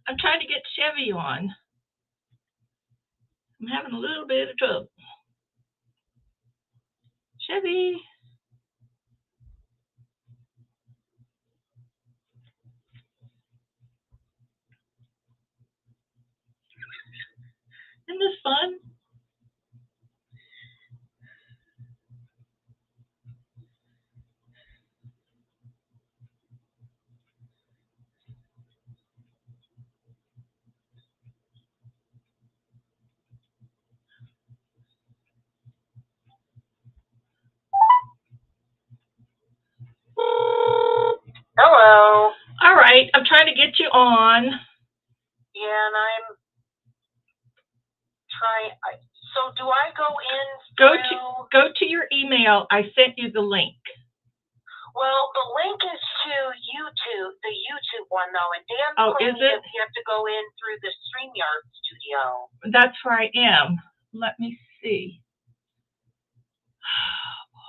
I'm trying to get Chevy on. I'm having a little bit of trouble. Chevy. Isn't this fun? Hello. All right, I'm trying to get you on. Yeah, and I'm trying. So do I go in through? Go to your email. I sent you the link. Well, the link is to YouTube, the YouTube one though, and Dan's claiming that we have to go in through the StreamYard studio. That's where I am. Let me see. Oh boy.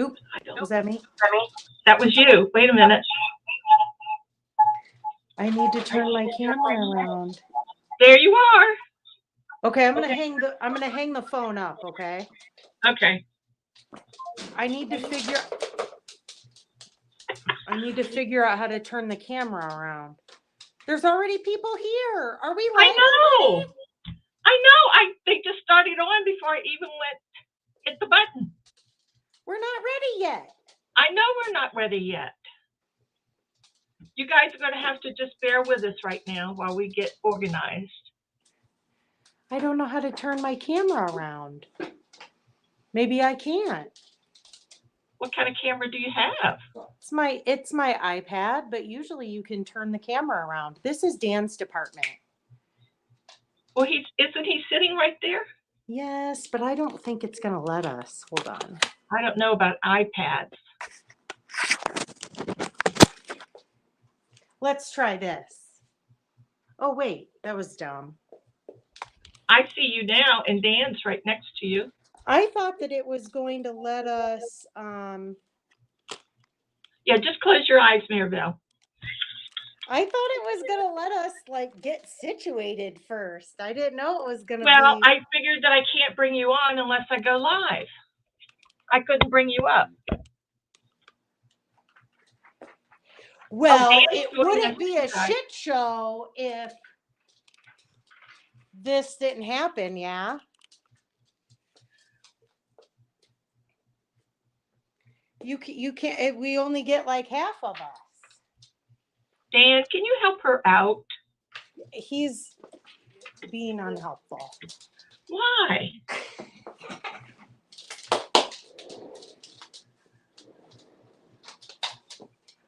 Oop. Was that me? That was you. Wait a minute. I need to turn my camera around. There you are. Okay, I'm gonna hang the phone up, okay? Okay. I need to figure out how to turn the camera around. There's already people here. Are we live? I know. They just started on before I even hit the button. We're not ready yet. I know we're not ready yet. You guys are going to have to just bear with us right now while we get organized. I don't know how to turn my camera around. Maybe I can't. What kind of camera do you have? It's my iPad, but usually you can turn the camera around. This is Dan's department. Well, isn't he sitting right there? Yes, but I don't think it's going to let us. Hold on. I don't know about iPads. Let's try this. Oh, wait, that was dumb. I see you now, and Dan's right next to you. I thought that it was going to let us. Yeah, just close your eyes, Maribel. I thought it was going to let us get situated first. I didn't know it was going to be. Well, I figured that I can't bring you on unless I go live. I couldn't bring you up. Well, it wouldn't be a shit show if this didn't happen, yeah? You can't, we only get half of us. Dan, can you help her out? He's being unhelpful. Why?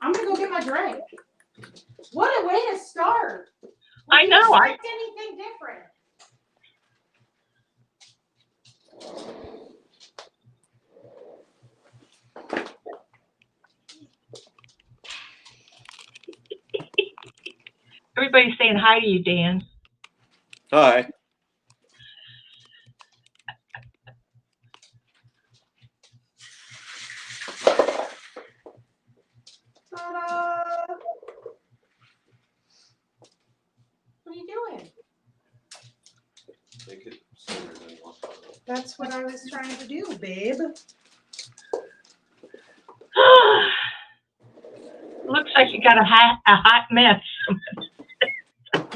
I'm going to go get my drink. What a way to start. I know. I expect anything different. Everybody's saying hi to you, Dan. Hi. Ta-da! What are you doing? Make it sooner than one. That's what I was trying to do, babe. Looks like you got a hot mess.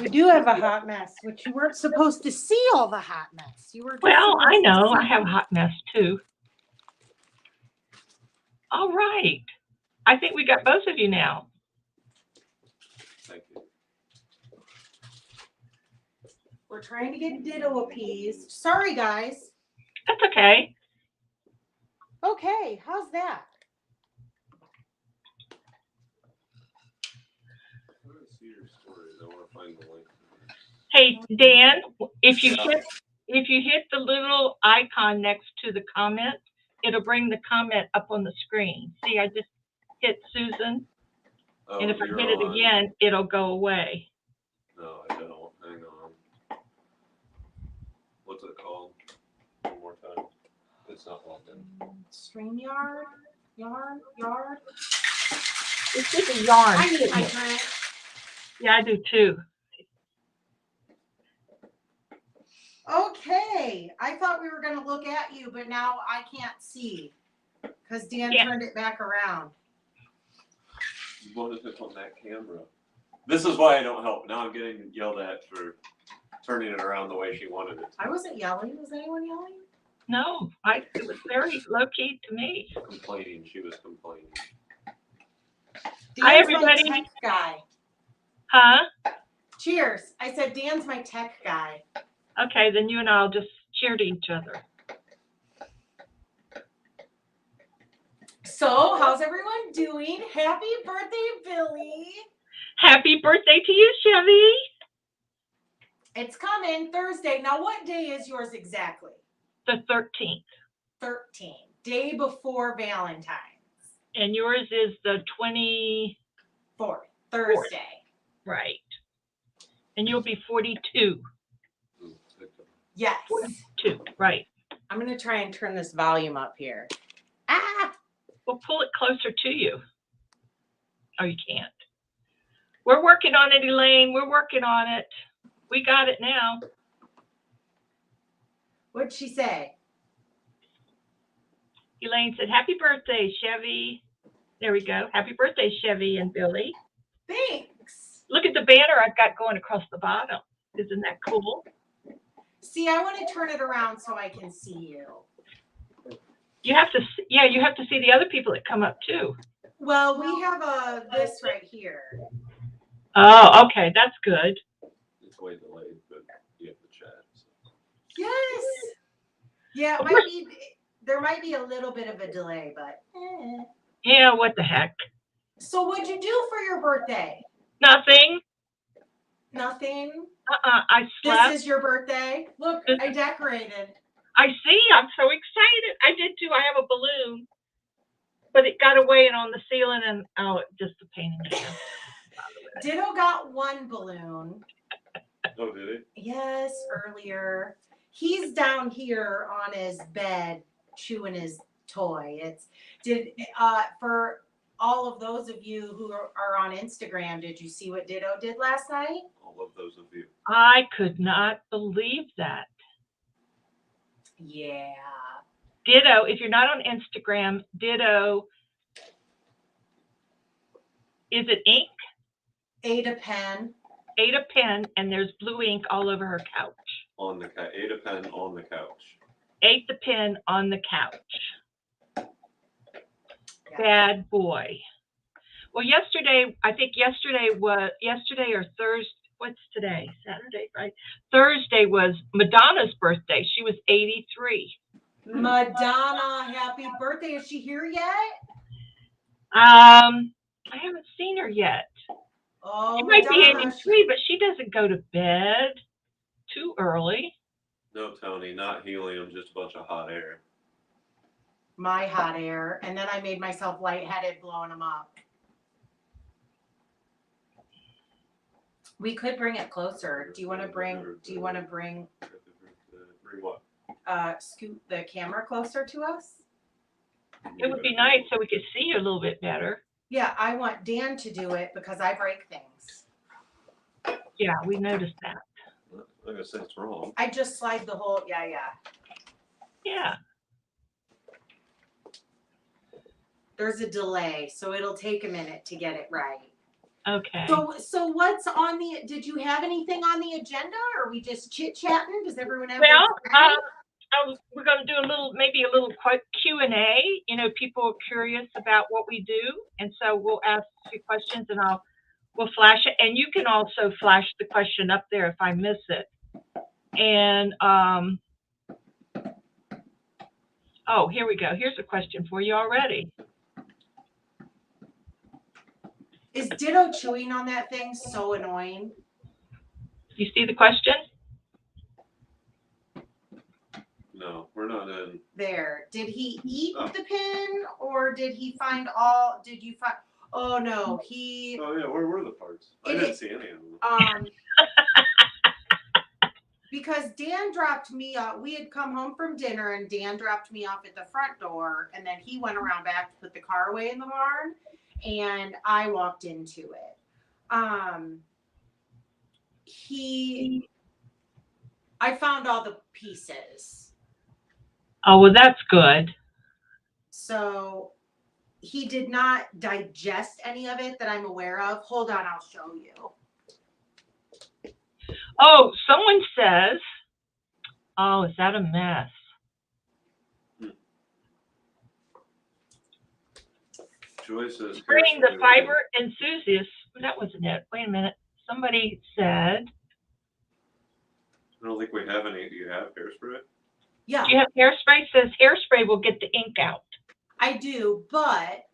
We do have a hot mess, which you weren't supposed to see all the hot mess. You were. Well, I know. I have a hot mess too. All right. I think we got both of you now. Thank you. We're trying to get Ditto appeased. Sorry, guys. That's okay. Okay, how's that? I want to see your stories. I want to find the link. Hey, Dan, if you hit the little icon next to the comment, it'll bring the comment up on the screen. See, I just hit Susan, and if I hit it again, it'll go away. No, I don't. Hang on. What's it called? One more time. It's not logged in. StreamYard. Yard. It's just a yarn. I need my drink. Yeah, I do too. Okay, I thought we were gonna look at you, but now I can't see because Dan Yeah. turned it back around. What is it on that camera? This is why I don't help. Now I'm getting yelled at for turning it around the way she wanted it. I wasn't yelling. Was anyone yelling? No, it was very low key to me. Complaining. She was complaining. Hi, Dan's my everybody. tech guy. Huh? Cheers. I said Dan's my tech guy. Okay, then you and I'll just cheer to each other. So, how's everyone doing? Happy birthday, Billie. Happy birthday to you, Chevy. It's coming Thursday. Now, what day is yours exactly? The 13th. 13. Day before Valentine's. And yours is the 4th. Thursday. Right. And you'll be 42. Yes. 42, right. I'm going to try and turn this volume up here. Ah! Well, pull it closer to you. Oh, you can't. We're working on it, Elaine. We're working on it. We got it now. What'd she say? Elaine said, happy birthday, Chevy. There we go. Happy birthday, Chevy and Billie. Thanks. Look at the banner I've got going across the bottom. Isn't that cool? See, I want to turn it around so I can see you. You have to, you have to see the other people that come up too. Well, we have this right here. Oh, okay. That's good. It's way delayed, but you have to chat. So. Yes. Yeah, it might be. There might be a little bit of a delay, but. Yeah, what the heck? So, what'd you do for your birthday? Nothing. Nothing. I slept. This is your birthday. Look, I decorated. I see. I'm so excited. I did too. I have a balloon, but it got away and on the ceiling, and just a pain in the ass. Ditto got one balloon. Oh, did it? Yes, earlier. He's down here on his bed chewing his toy. For all of those of you who are on Instagram, did you see what Ditto did last night? All of those of you. I could not believe that. Yeah. Ditto, if you're not on Instagram, Ditto, is it ink? Ada pen. Ada pen, and there's blue ink all over her couch. On the couch. Ate a pen on the couch. Ate the pen on the couch. Yeah. Bad boy. Well, yesterday or Thursday, what's today? Saturday, right? Thursday was Madonna's birthday. She was 83. Madonna, happy birthday. Is she here yet? I haven't seen her yet. Oh, She might be Madonna. 83, but she doesn't go to bed too early. No, Tony, not helium, just a bunch of hot air. My hot air. And then I made myself lightheaded blowing them up. We could bring it closer. Do you want to bring Bring what? scoot the camera closer to us? It would be nice so we could see you a little bit better. Yeah, I want Dan to do it because I break things. Yeah, we noticed that. I'm not gonna say it's wrong. I just slide the whole, yeah. Yeah. There's a delay, so it'll take a minute to get it right. Okay. So what's on did you have anything on the agenda, or are we just chit-chatting? Does everyone have we're going to do maybe a little Q&A. You know, people are curious about what we do, and so we'll ask a few questions, and we'll flash it, and you can also flash the question up there if I miss it. And oh, here we go. Here's a question for you already. Is Ditto chewing on that thing so annoying? You see the question? No, we're not in. There. Did he eat Oh. the pin, or did you find oh no, Oh yeah, where were the parts? I didn't see any of them. because Dan dropped me off. We had come home from dinner and Dan dropped me off at the front door, and then he went around back to put the car away in the barn, and I walked into it. I found all the pieces. Oh, well, that's good. So he did not digest any of it that I'm aware of. Hold on, I'll show you. Oh, someone says, oh, is that a mess? Joy says, Bringing the fiber enthusiast. That wasn't it. Wait a minute. Somebody said. I don't think we have any. Do you have hairspray? Yeah. Do you have hairspray? It says hairspray will get the ink out. I do, but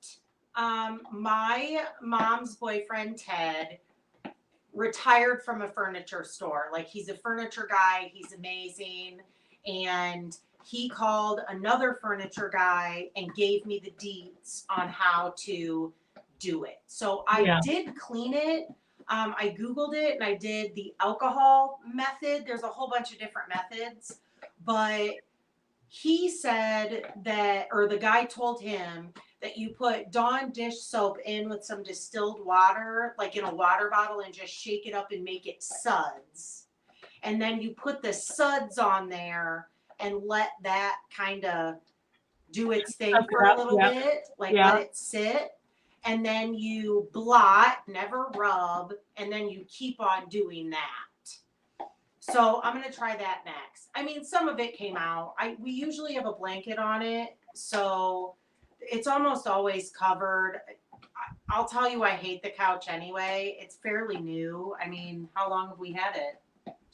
my mom's boyfriend, Ted, retired from a furniture store. Like, he's a furniture guy. He's amazing. And he called another furniture guy and gave me the deets on how to do it. So I did clean it. I Googled it and I did the alcohol method. There's a whole bunch of different methods, but he said that, or the guy told him that you put Dawn dish soap in with some distilled water, like in a water bottle, and just shake it up and make it suds. And then you put the suds on there and let that kind of do its thing for a little bit, like let it sit. And then you blot, never rub, and then you keep on doing that. So I'm going to try that next. I mean, some of it came out. We usually have a blanket on it, so it's almost always covered. I'll tell you, I hate the couch anyway. It's fairly new. I mean, how long have we had it?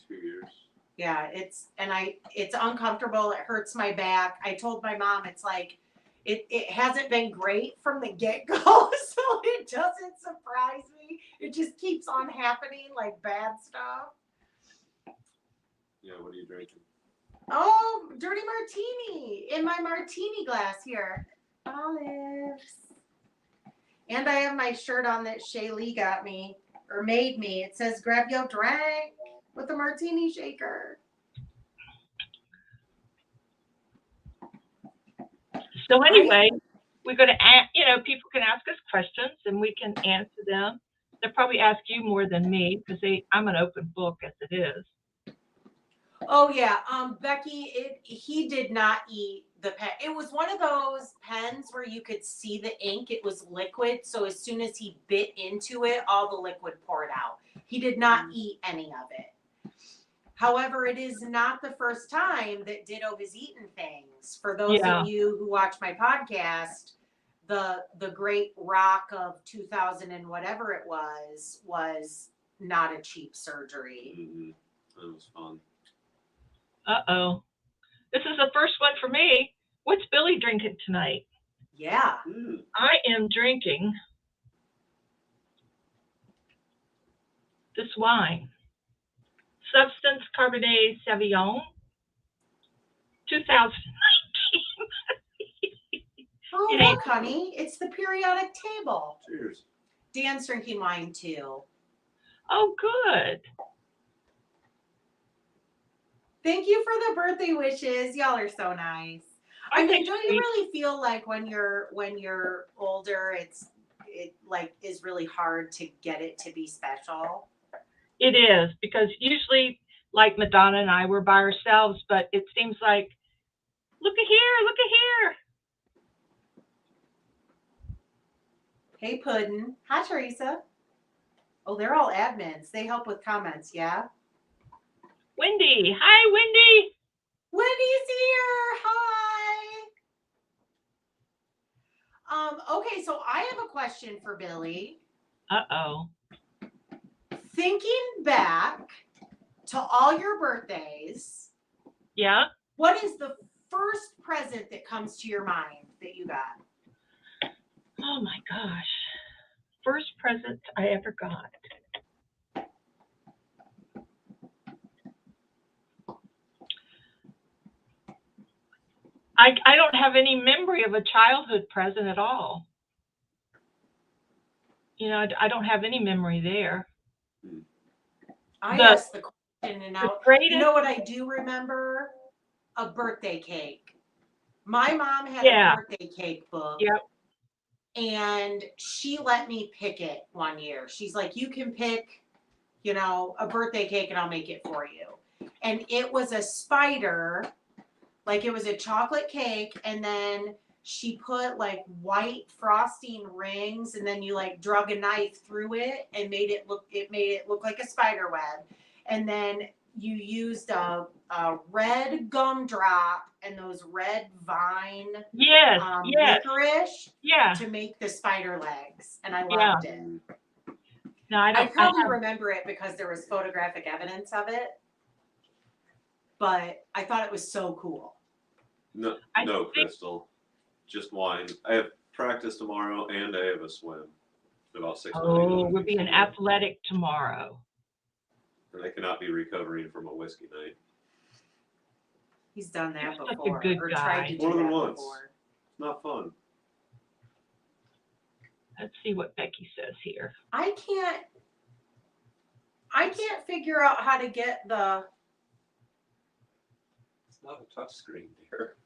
2 years. Yeah, it's uncomfortable. It hurts my back. I told my mom, it's like, it hasn't been great from the get-go, so it doesn't surprise me. It just keeps on happening, like bad stuff. Yeah, what are you drinking? Oh, dirty martini in my martini glass here. Olives. And I have my shirt on that Shaylee got me, or made me. It says, grab your drink with a martini shaker. So anyway, we're going to, people can ask us questions and we can answer them. They'll probably ask you more than me because I'm an open book as it is. Oh yeah, Becky, he did not eat the pen. It was one of those pens where you could see the ink. It was liquid, so as soon as he bit into it, all the liquid poured out. He did not eat any of it. However, it is not the first time that Ditto has eaten things. For those of you who watch my podcast, the Great Rock of 2000 and whatever it was not a cheap surgery. Mm-hmm. That was fun. Uh-oh. This is the first one for me. What's Billie drinking tonight? Yeah. I am drinking this wine. Substance Cabernet Sauvignon 2019. Oh, look, honey. It's the periodic table. Cheers. Dan's drinking wine, too. Oh, good. Thank you for the birthday wishes. Y'all are so nice. I mean, don't you really feel like when you're older, it is really hard to get it to be special? It is, because usually, like Madonna and I, we're by ourselves, but it seems like, look at here. Hey, Puddin'. Hi, Teresa. Oh, they're all admins. They help with comments, yeah? Wendy. Hi, Wendy. Wendy's here. Hi. Okay, so I have a question for Billie. Uh-oh. Thinking back to all your birthdays, what is the first present that comes to your mind that you got? Oh my gosh. First present I ever got. I don't have any memory of a childhood present at all. I don't have any memory there. I asked the in and out. Greatest. You know what I do remember? A birthday cake. My mom had Yeah. a birthday cake book. Yep. And she let me pick it one year. She's like, you can pick, you know, a birthday cake and I'll make it for you. And it was a spider, like it was a chocolate cake, and then she put like white frosting rings, and then you like drug a knife through it and made it look like a spider web. And then you used a red gumdrop and those red vine Yes. Yes. licorice Yeah. to make the spider legs, and I loved it. No, I I don't. probably remember it because there was photographic evidence of it, but I thought it was so cool. No, Crystal, just wine. I have practice tomorrow and I have a swim. About 6 months. Oh, we'll be an athletic tomorrow. And I cannot be recovering from a whiskey night. He's done that You're such a before, good or guy. tried to do More than that once. before. It's not fun. Let's see what Becky says here. I can't figure out how to get the. It's not a touch screen, dear.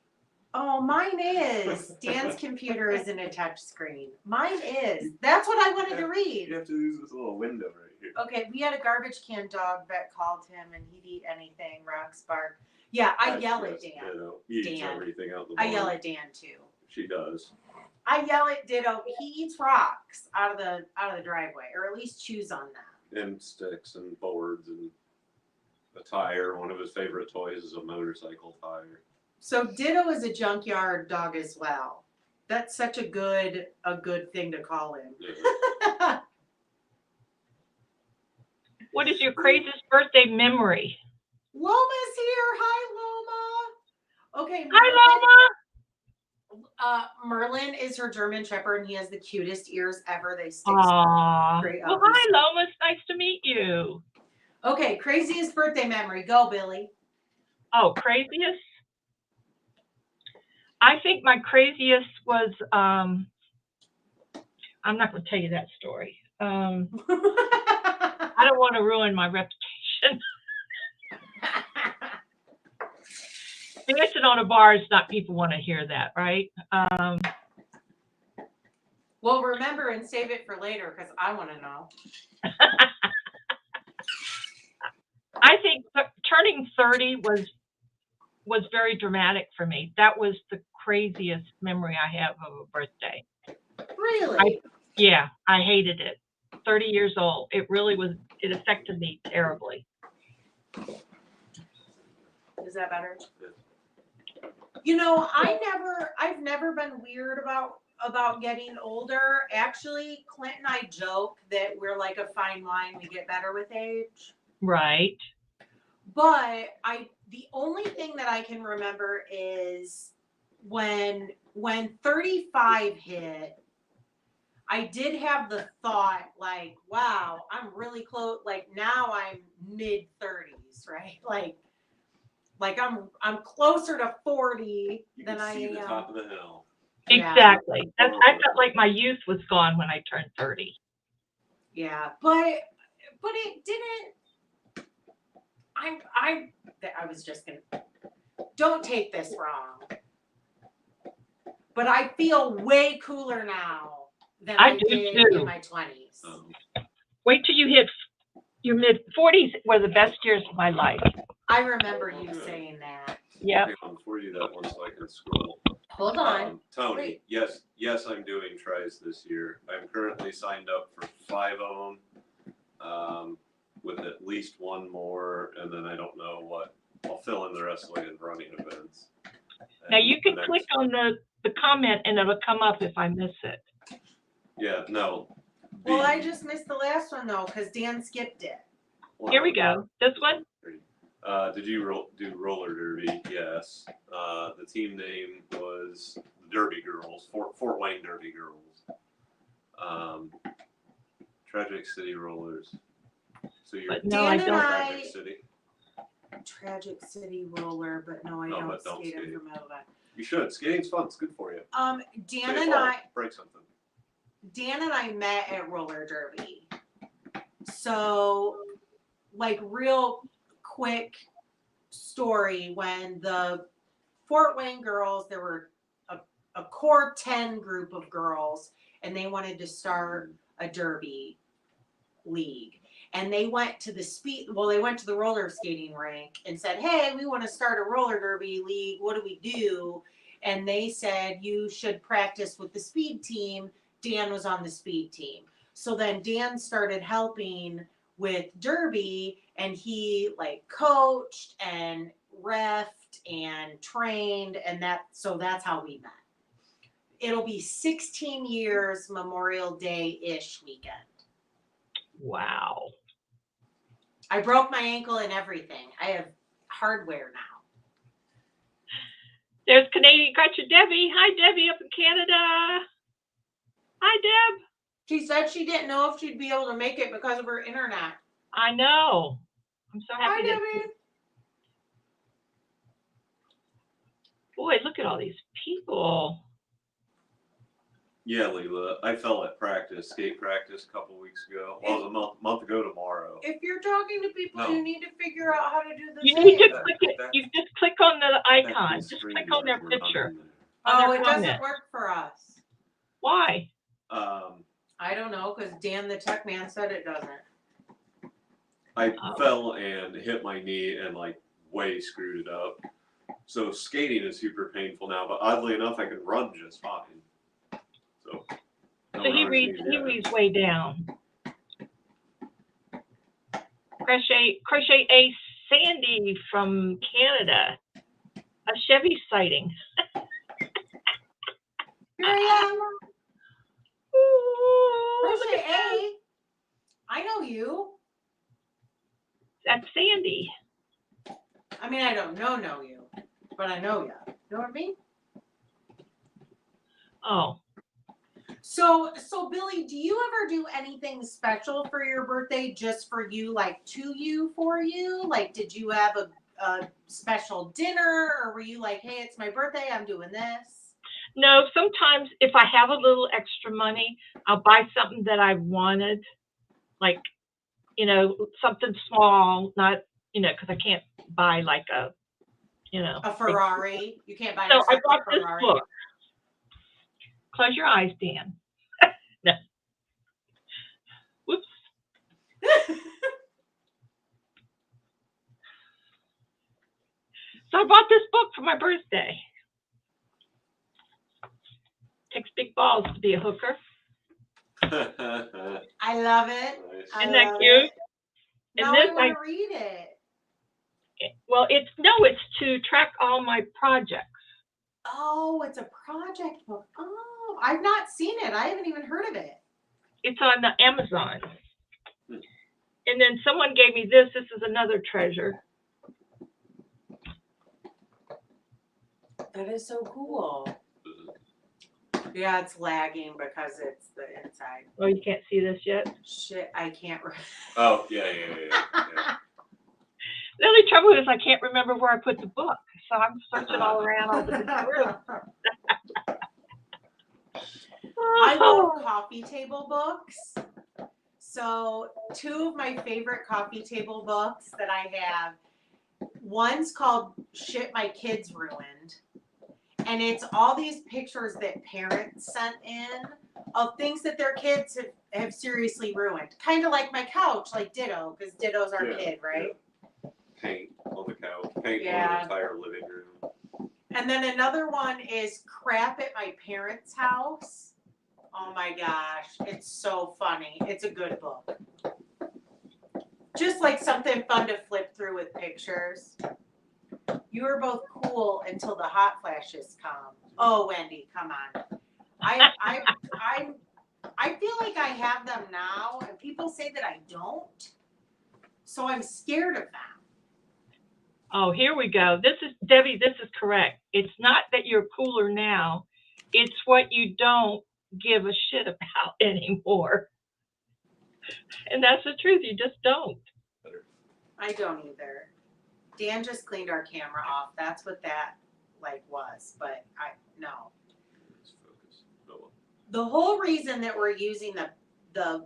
Oh, mine is. Dan's computer isn't a touch screen. Mine is. That's what I wanted to read. You have to use this little window right here. Okay, we had a garbage can dog that called him and he'd eat anything, rocks, bark. Yeah, I yell at Dan. He eats Dan. everything out the I barn. yell at Dan too. She does. I yell at Ditto. He eats rocks out of the driveway, or at least chews on them. And sticks and boards and a tire. One of his favorite toys is a motorcycle tire. So Ditto is a junkyard dog as well. That's such a good thing to call him. Yeah. What is your craziest birthday memory? Loma's here. Hi, Loma. Okay. Hi, Loma. Merlin is her German Shepherd, and he has the cutest ears ever. They stick Aww. straight Well, up. hi, Loma. It's nice to meet you. Okay, craziest birthday memory. Go, Billy. Oh, craziest? I think my craziest was, I'm not going to tell you that story. I don't want to ruin my reputation. Dancing on a bar is not, people want to hear that, right? Well, remember and save it for later because I want to know. I think turning 30 was very dramatic for me. That was the craziest memory I have of a birthday. Really? I hated it. 30 years old. It really was, it affected me terribly. Is that better? You know, I've never been weird about getting older. Actually, Clint and I joke that we're like a fine wine, we get better with age. Right. But the only thing that I can remember is when 35 hit, I did have the thought like, wow, I'm really close. Like now I'm mid 30s, right? Like I'm closer to 40 than I am. You can see the top of the hill. Exactly. I felt like my youth was gone when I turned 30. Yeah, but it didn't. I was just gonna. Don't take this wrong, but I feel way cooler now than I do did too. in my 20s. Wait till you hit your mid 40s were the best years of my life. I remember you saying that. Yeah. Hang on before you do that one so I can scroll. Hold on. Tony, Wait. yes, I'm doing tries this year. I'm currently signed up for 5 of them, with at least one more, and then I don't know what. I'll fill in the rest of the way in running events. Now you can click on the comment and it'll come up if I miss it. Yeah, no. Well, I just missed the last one though because Dan skipped it. Here we go. This one? Did you do roller derby? Yes. The team name was the Derby Girls, Fort Wayne Derby Girls. Tragic City Rollers. So you're No, I Dan don't. and Tragic City. Tragic City roller, but no, I No, don't but don't skate skate. information. You should. Skating's fun. It's good for you. Dan Say and fall, I. break something. Dan and I met at roller derby. So, like, real quick story. When the Fort Wayne girls, there were a core 10 group of girls, and they wanted to start a derby league. And they went to they went to the roller skating rink and said, hey, we want to start a roller derby league. What do we do? And they said, you should practice with the speed team. Dan was on the speed team. So then Dan started helping with derby, and he like coached and refed and trained, and so that's how we met. It'll be 16 years Memorial Day-ish weekend. Wow. I broke my ankle and everything. I have hardware now. There's Canadian Crutcher Debbie. Hi, Debbie, up in Canada. Hi, Deb. She said she didn't know if she'd be able to make it because of her internet. I know. I'm so happy. Hi, Debbie. Boy, look at all these people. Yeah, Leela, I fell at skate practice a couple weeks ago. Well, it was a month ago tomorrow. If you're talking to people, you need to figure out how to do the You thing. need to click it. You just click on the icon. Just click on their picture. Oh, it doesn't work for us. Why? I don't know, because Dan the tech man said it doesn't. I fell and hit my knee and like way screwed it up. So skating is super painful now, but oddly enough, I can run just fine. So he reads way down. Crochet Ace Sandy from Canada. A Chevy sighting. Here I am. Crochet A. I know you. That's Sandy. I mean, I don't know you, but I know you. You know what I mean? Oh. So Billie, do you ever do anything special for your birthday, just for you, like to you, for you? Like, did you have a special dinner, or were you like, hey, it's my birthday, I'm doing this? No, sometimes if I have a little extra money, I'll buy something that I wanted, like, something small, not, because I can't buy like a Ferrari. You can't buy so I yourself bought a Ferrari. this book. Close your eyes, Dan. No. Whoops. So I bought this book for my birthday. Takes big balls to be a hooker. I love it. Nice. Isn't that cute? Now I want to read it. Well, it's to track all my projects. Oh, it's a project book. Oh, I've not seen it. I haven't even heard of it. It's on the Amazon. And then someone gave me this. This is another treasure. That is so cool. Yeah, it's lagging because it's the inside. Oh, you can't see this yet? Shit, I can't. Oh, yeah. The only trouble is I can't remember where I put the book. So I'm searching all around all the room. I love coffee table books. So 2 of my favorite coffee table books that I have, one's called Shit My Kids Ruined. And it's all these pictures that parents sent in of things that their kids have seriously ruined. Kind of like my couch, like Ditto, because Ditto's our kid, right? Yeah. Paint on the couch, paint on the entire living room. And then another one is Crap at My Parents' House. Oh my gosh, it's so funny. It's a good book. Just like something fun to flip through with pictures. You were both cool until the hot flashes come. Oh, Wendy, come on. I feel like I have them now, and people say that I don't. So I'm scared of them. Oh, here we go. Debbie, this is correct. It's not that you're cooler now. It's what you don't give a shit about anymore. And that's the truth. You just don't. I don't either. Dan just cleaned our camera off. That's what that was. But no. The whole reason that we're using the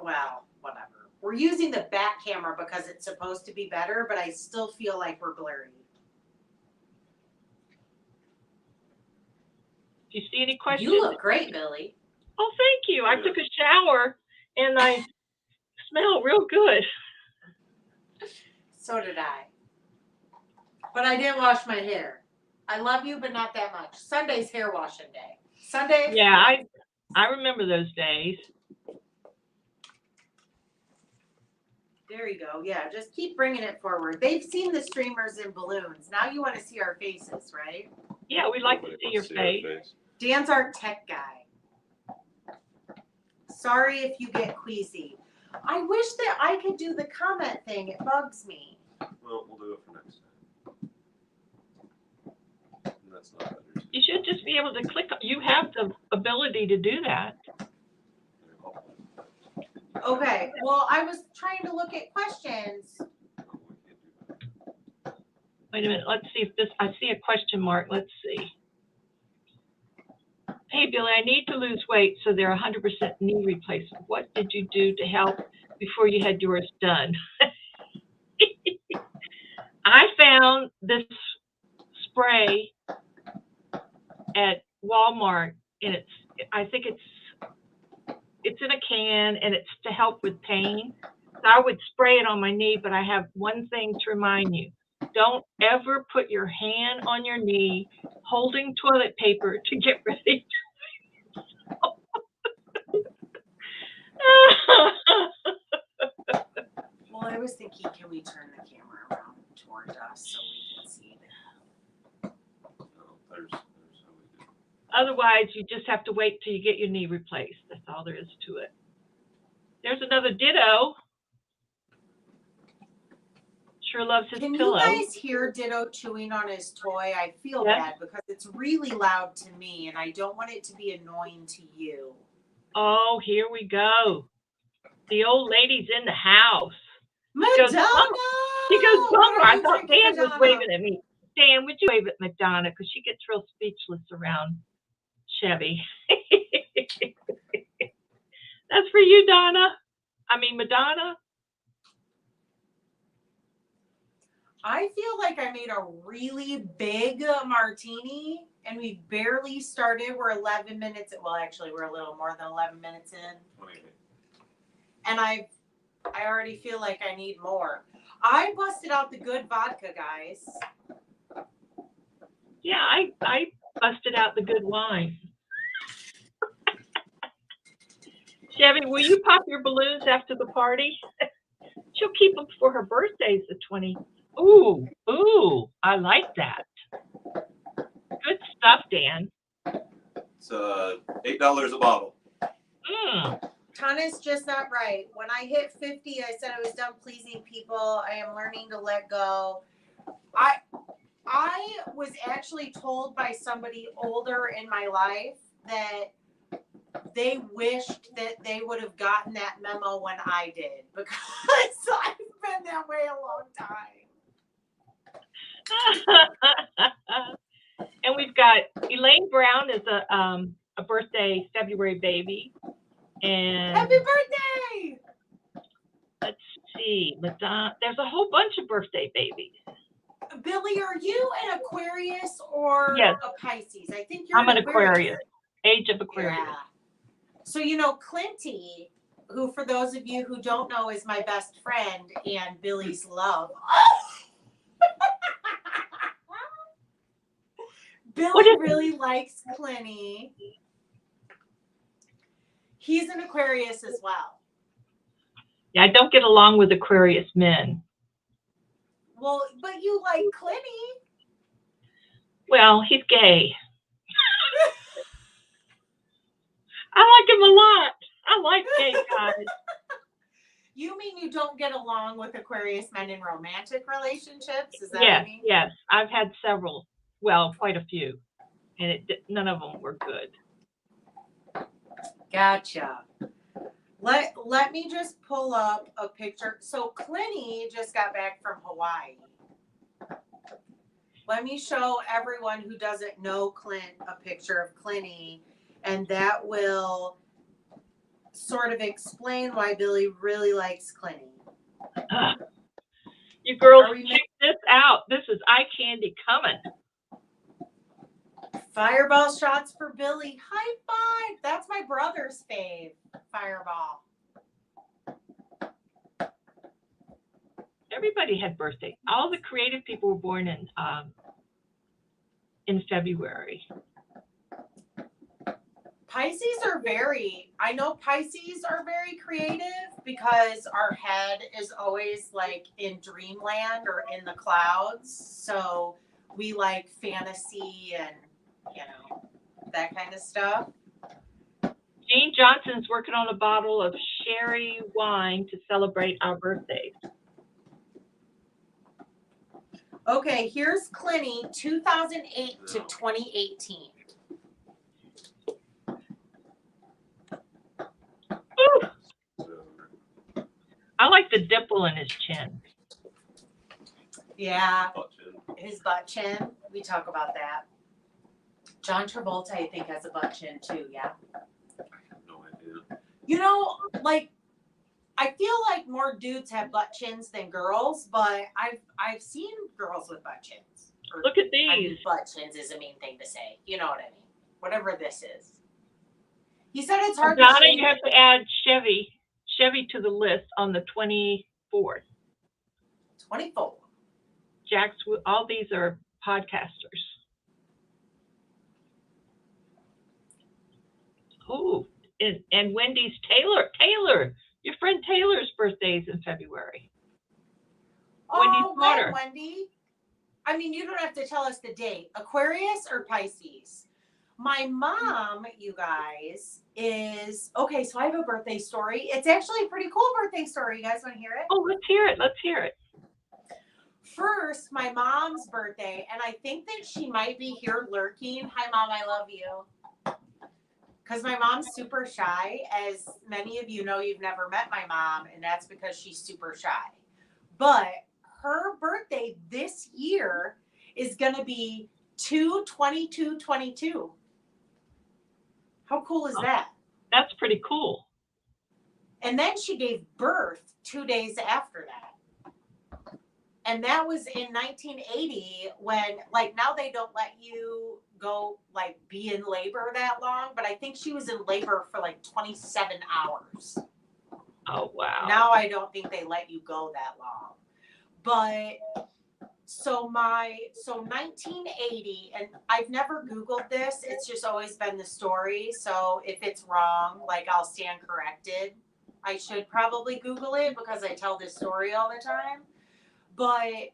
whatever. We're using the back camera because it's supposed to be better, but I still feel like we're blurry. Do you see any questions? You look great, Billie. Oh, thank you. I took a shower and I smell real good. So did I. But I didn't wash my hair. I love you, but not that much. Sunday's hair washing day. Sunday. Yeah, I remember those days. There you go. Yeah, just keep bringing it forward. They've seen the streamers and balloons. Now you want to see our faces, right? Yeah, we'd like to see your face. Dan's our tech guy. Sorry if you get queasy. I wish that I could do the comment thing. It bugs me. Well, we'll do it for next time. And that's not better. You should just be able to click. You have the ability to do that. Okay. Well, I was trying to look at questions. Wait a minute. Let's see if this. I see a question mark. Let's see. Hey, Billie, I need to lose weight, so they're 100% knee replacement. What did you do to help before you had yours done? I found this spray at Walmart, and I think it's in a can, and it's to help with pain. So I would spray it on my knee, but I have one thing to remind you. Don't ever put your hand on your knee holding toilet paper to get ready. Well, I was thinking, can we turn the camera around toward us so we can see that? Otherwise, you just have to wait till you get your knee replaced. That's all there is to it. There's another Ditto. Sure loves his pillow. Can you guys hear Ditto chewing on his toy? I feel bad because it's really loud to me, and I don't want it to be annoying to you. Oh, here we go. The old lady's in the house. Madonna! She goes, Bummer. I thought Dan was waving at me. Dan, would you wave at Madonna? Because she gets real speechless around Chevy. That's for you, Madonna. I feel like I made a really big martini, and we barely started. We're 11 minutes. Well, actually, we're a little more than 11 minutes in. 28. And I already feel like I need more. I busted out the good vodka, guys. Yeah, I busted out the good wine. Chevy, will you pop your balloons after the party? She'll keep them for her birthday's the 20th. Ooh, I like that. Good stuff, Dan. It's $8 a bottle. Tana's just not right. When I hit 50, I said I was done pleasing people. I am learning to let go. I was actually told by somebody older in my life that they wished that they would have gotten that memo when I did, because I've been that way a long time. And we've got Elaine Brown is a birthday February baby. And happy birthday! Let's see, Madonna. There's a whole bunch of birthday babies. Billie, are you an Aquarius or yes. a Pisces? I think you're I'm an Aquarius. Age of Aquarius. Yeah. So, Clinty, who, for those of you who don't know, is my best friend and Billie's love. Billie really likes Clinty. He's an Aquarius as well. Yeah, I don't get along with Aquarius men. Well, but you like Clinty. Well, he's gay. I like him a lot. I like gay guys. You mean you don't get along with Aquarius men in romantic relationships? Is that yes, what you mean? Yes. I've had several. Well, quite a few. And none of them were good. Gotcha. Let me just pull up a picture. So Clinty just got back from Hawaii. Let me show everyone who doesn't know Clint a picture of Clinty, and that will sort of explain why Billie really likes Clinty. You girls, check this out. This is eye candy coming. Fireball shots for Billie. High five. That's my brother's fave. Fireball. Everybody had birthdays. All the creative people were born in February. Pisces are I know Pisces are very creative because our head is always like in dreamland or in the clouds. So we like fantasy and, that kind of stuff. Jean Johnson's working on a bottle of sherry wine to celebrate our birthdays. Okay, here's Clinty, 2008 to 2018. Ooh. I like the dimple in his chin. Yeah, his butt chin. We talk about that. John Travolta, I think, has a butt chin too. Yeah. I have no idea. I feel like more dudes have butt chins than girls, but I've seen girls with butt chins. Look at these. I mean, butt chins is a mean thing to say. You know what I mean? Whatever this is. He said it's hard Donna, to you have to add Chevy to the list on the 24th. 24. Jack's, all these are podcasters. Oh, and Wendy's Taylor, your friend Taylor's birthday is in February. Oh, Wendy's Wendy. I mean, you don't have to tell us the date. Aquarius or Pisces? My mom, you guys, is okay. So I have a birthday story. It's actually a pretty cool birthday story. You guys want to hear it? Oh, let's hear it. Let's hear it. First, my mom's birthday, and I think that she might be here lurking. Hi, Mom, I love you. Because my mom's super shy. As many of you know, you've never met my mom, and that's because she's super shy. But her birthday this year is going to be 2/22/22. How cool is that? That's pretty cool. And then she gave birth 2 days after that. And that was in 1980 when, now they don't let you go, be in labor that long. But I think she was in labor for, 27 hours. Oh, wow. Now I don't think they let you go that long. But so 1980, and I've never Googled this. It's just always been the story. So if it's wrong, I'll stand corrected. I should probably Google it because I tell this story all the time. But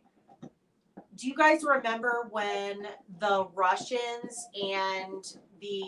do you guys remember when the Russians and the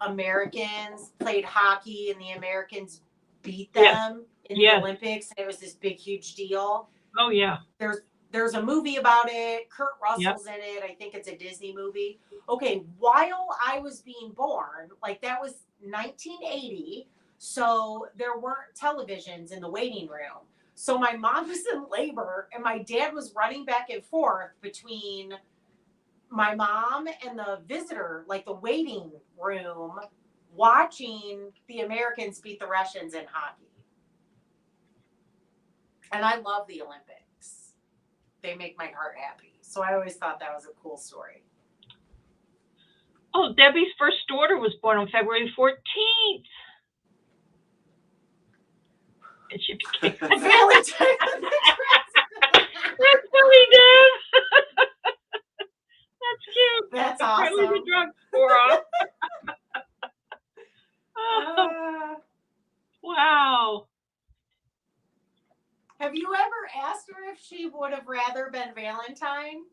Americans played hockey and the Americans beat them in the Olympics? And it was this big, huge deal. Oh, yeah. There's a movie about it. Kurt Russell's in it. I think it's a Disney movie. Okay, while I was being born, that was 1980, so there weren't televisions in the waiting room. So my mom was in labor, and my dad was running back and forth between my mom and the visitor, the waiting room, watching the Americans beat the Russians in hockey. And I love the Olympics. They make my heart happy. So I always thought that was a cool story. Oh, Debbie's first daughter was born on February 14th. And she became Valentine. That's silly, Deb. That's cute. That's awesome. Probably the drugstore. Oh, wow. Have you ever asked her if she would have rather been Valentine?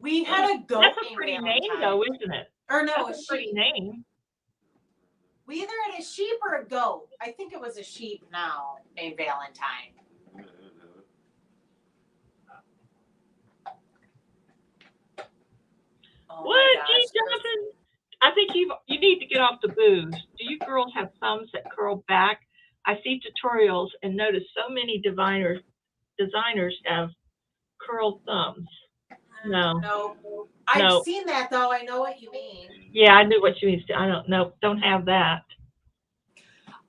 We had a goat That's a named pretty Valentine. name, though, isn't it? Or no, That's a pretty name. We either had a sheep or a goat. I think it was a sheep now named Valentine. Oh what, G. Johnson? I think you need to get off the booze. Do you girls have thumbs that curl back? I see tutorials and notice so many designers have curled thumbs. No. No. I've No. seen that though. I know what you mean. Yeah, I knew what you mean. I don't know. Don't have that.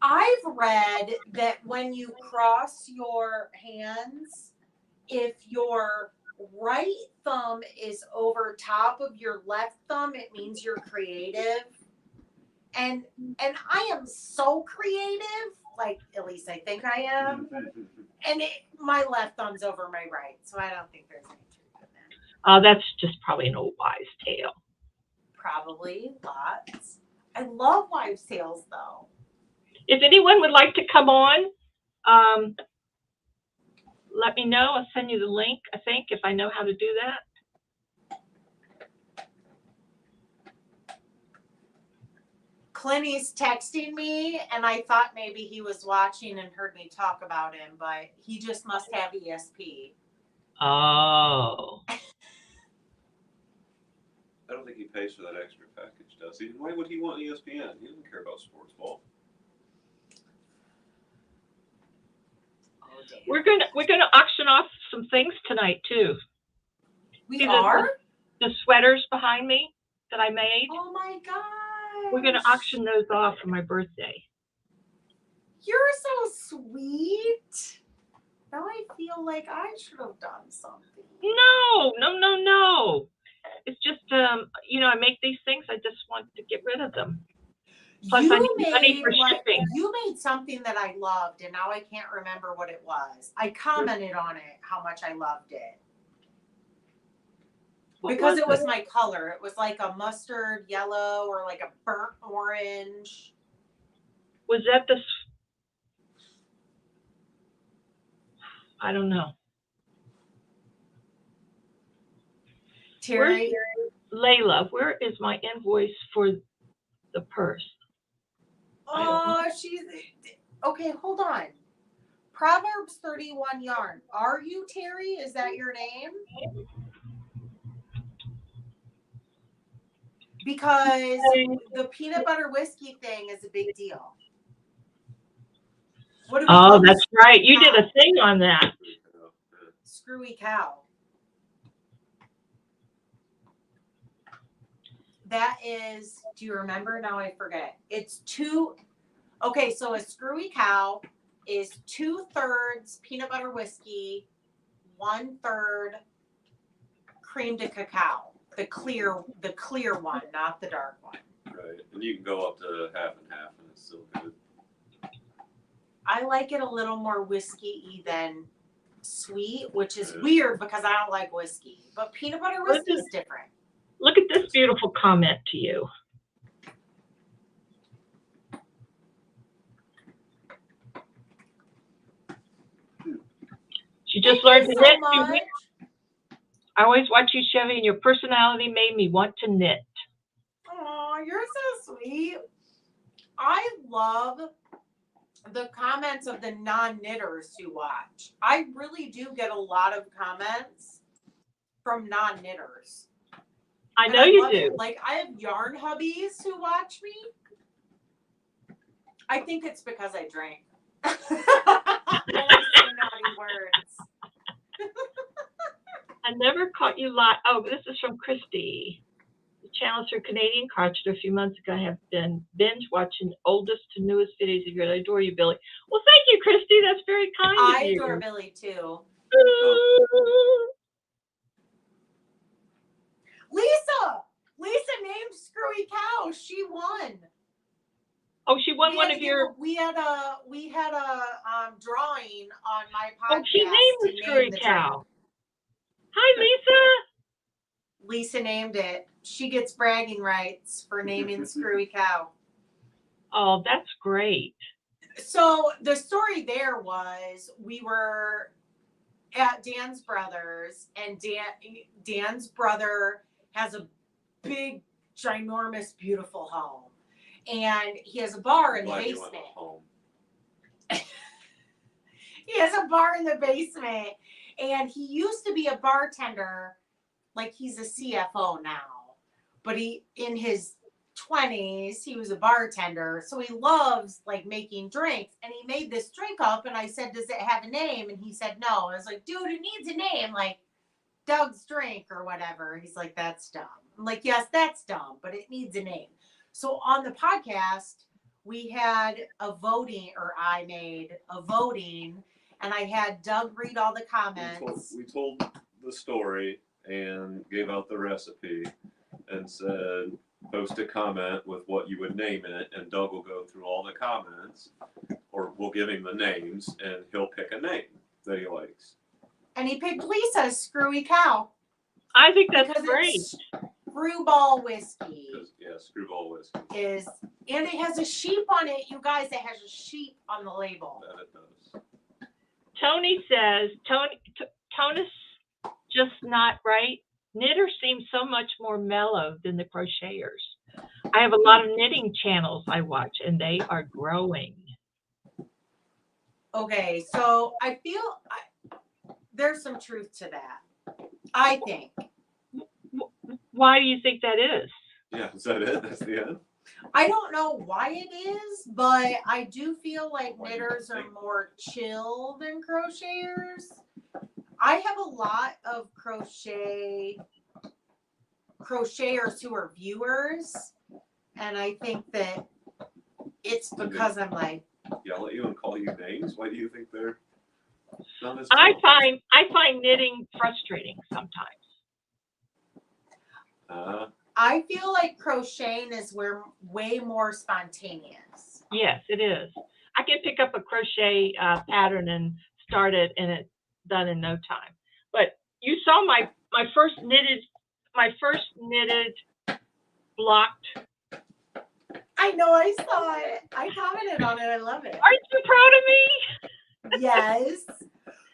I've read that when you cross your hands, if your right thumb is over top of your left thumb, it means you're creative. And I am so creative, like at least I think I am. And my left thumb's over my right, so I don't think there's any truth in that. That's just probably an old wives' tale. Probably lots. I love wives' tales though. If anyone would like to come on, let me know. I'll send you the link, I think, if I know how to do that. Clinty's texting me, and I thought maybe he was watching and heard me talk about him, but he just must have ESP. Oh. I don't think he pays for that extra package, does he? Why would he want ESPN? He doesn't care about sports ball. Oh, We're gonna auction off some things tonight too. We See are? the sweaters behind me that I made. Oh my gosh. We're gonna auction those off for my birthday. You're so sweet. Now I feel like I should have done something. No. It's just I make these things. I just want to get rid of them. Plus, I need money for shipping. You made something that I loved, and now I can't remember what it was. I commented on it, how much I loved it. Because it was my color. It was like a mustard yellow or like a burnt orange. Was that the? I don't know. Terry. Layla, where is my invoice for the purse? Oh, she's okay. Hold on. Proverbs 31 yarn. Are you Terry? Is that your name? Because the peanut butter whiskey thing is a big deal. What do we call that's right. You did a thing on that. Screwy cow. That is, do you remember? Now I forget. It's okay, so a screwy cow is 2/3 peanut butter whiskey, 1/3 cream de cacao. The clear one, not the dark one. Right. And you can go up to half and half and it's still good. I like it a little more whiskey-y than sweet, which is weird because I don't like whiskey. But peanut butter whiskey is different. Look at this beautiful comment to you. She just learned to knit. I always watch you, Chevy, and your personality made me want to knit. Oh, you're so sweet. I love the comments of the non-knitters who watch. I really do get a lot of comments from non-knitters. I know you do. Like, I have yarn hubbies who watch me. I think it's because I drank. I say naughty words. I never caught you live. Oh, this is from Christy. The channel through Canadian Crotchet a few months ago. I have been binge watching oldest to newest videos of yours. I adore you, Billie. Well, thank you, Christy. That's very kind of you. I adore Billie too. Lisa named Screwy Cow. She won. Oh, she won one of your. We had a drawing on my podcast. Oh, she named the Screwy Cow. Hi, Lisa. Lisa named it. She gets bragging rights for naming Screwy Cow. Oh, that's great. So the story there was we were at Dan's brother's, and Dan's brother has a big, ginormous, beautiful home. And he has a bar in the basement. He has a bar in the basement. And he used to be a bartender, like he's a CFO now. But in his 20s, he was a bartender. So he loves like making drinks. And he made this drink up, and I said, does it have a name? And he said, no. I was like, dude, it needs a name. Like, Doug's drink or whatever. He's like, that's dumb. I'm like, yes, that's dumb, but it needs a name. So on the podcast, we had a voting, or I made a voting, and I had Doug read all the comments. We told the story and gave out the recipe and said, post a comment with what you would name it, and Doug will go through all the comments, or we'll give him the names, and he'll pick a name that he likes. And he picked Lisa's Screwy Cow. I think that's because great. It's Screwball whiskey. Yeah, Screwball whiskey. And it has a sheep on it, you guys. It has a sheep on the label. That it does. Tony says, Tony's just not right. Knitters seem so much more mellow than the crocheters. I have a lot of knitting channels I watch, and they are growing. Okay, so I feel there's some truth to that, I think. Why do you think that is? Yeah, is that it? That's the end? I don't know why it is, but I do feel like knitters are more chill than crocheters. I have a lot of crocheters who are viewers, and I think that it's because I'm like, yell at you and call you names? Why do you think they're not as I chill? find knitting frustrating sometimes. I feel like crocheting is way more spontaneous. Yes, it is. I can pick up a crochet pattern and start it, and it's done in no time. But you saw my first knitted blocked. I know, I saw it. I commented on it. I love it. Aren't you proud of me? Yes.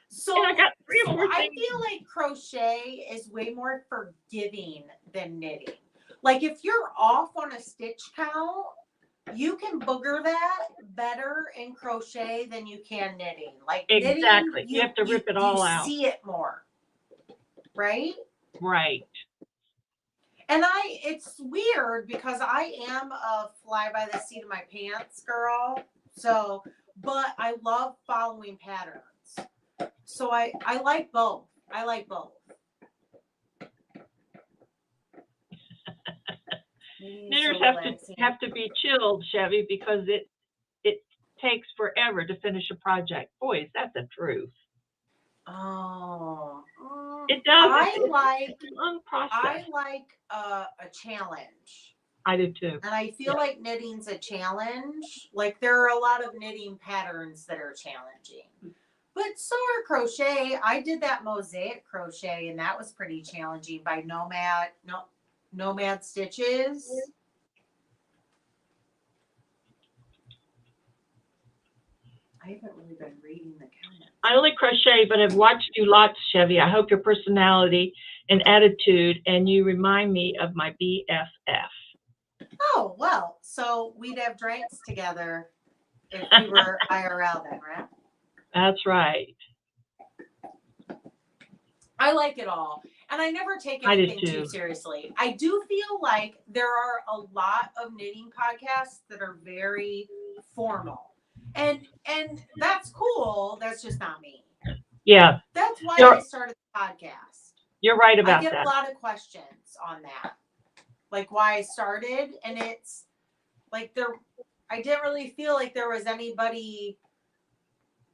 So, and I got 3 or 4 I things. feel like crochet is way more forgiving than knitting. Like if you're off on a stitch count, you can booger that better in crochet than you can knitting. Like Exactly. knitting, You have to rip it all out. You see it more, right? Right. And it's weird because I am a fly by the seat of my pants girl. So, but I love following patterns. So I like both. I like both. Knitters have to be chilled, Chevy, because it takes forever to finish a project. Boy, is that the truth. Oh, it does. I like a long process. I like a challenge. I do too. And I feel like knitting's a challenge. Like there are a lot of knitting patterns that are challenging. But so are crochet. I did that mosaic crochet, and that was pretty challenging by Nomad Stitches. I haven't really been reading the comments. I only crochet, but I've watched you lots, Chevy. I hope your personality and attitude, and you remind me of my BFF. Oh, well, so we'd have drinks together if we were IRL then, right? That's right. I like it all. And I never take anything too seriously. I do feel like there are a lot of knitting podcasts that are very formal. And that's cool. That's just not me. Yeah. That's why I started the podcast. You're right about that. I get a lot of questions on that. Like why I started, and it's like I didn't really feel like there was anybody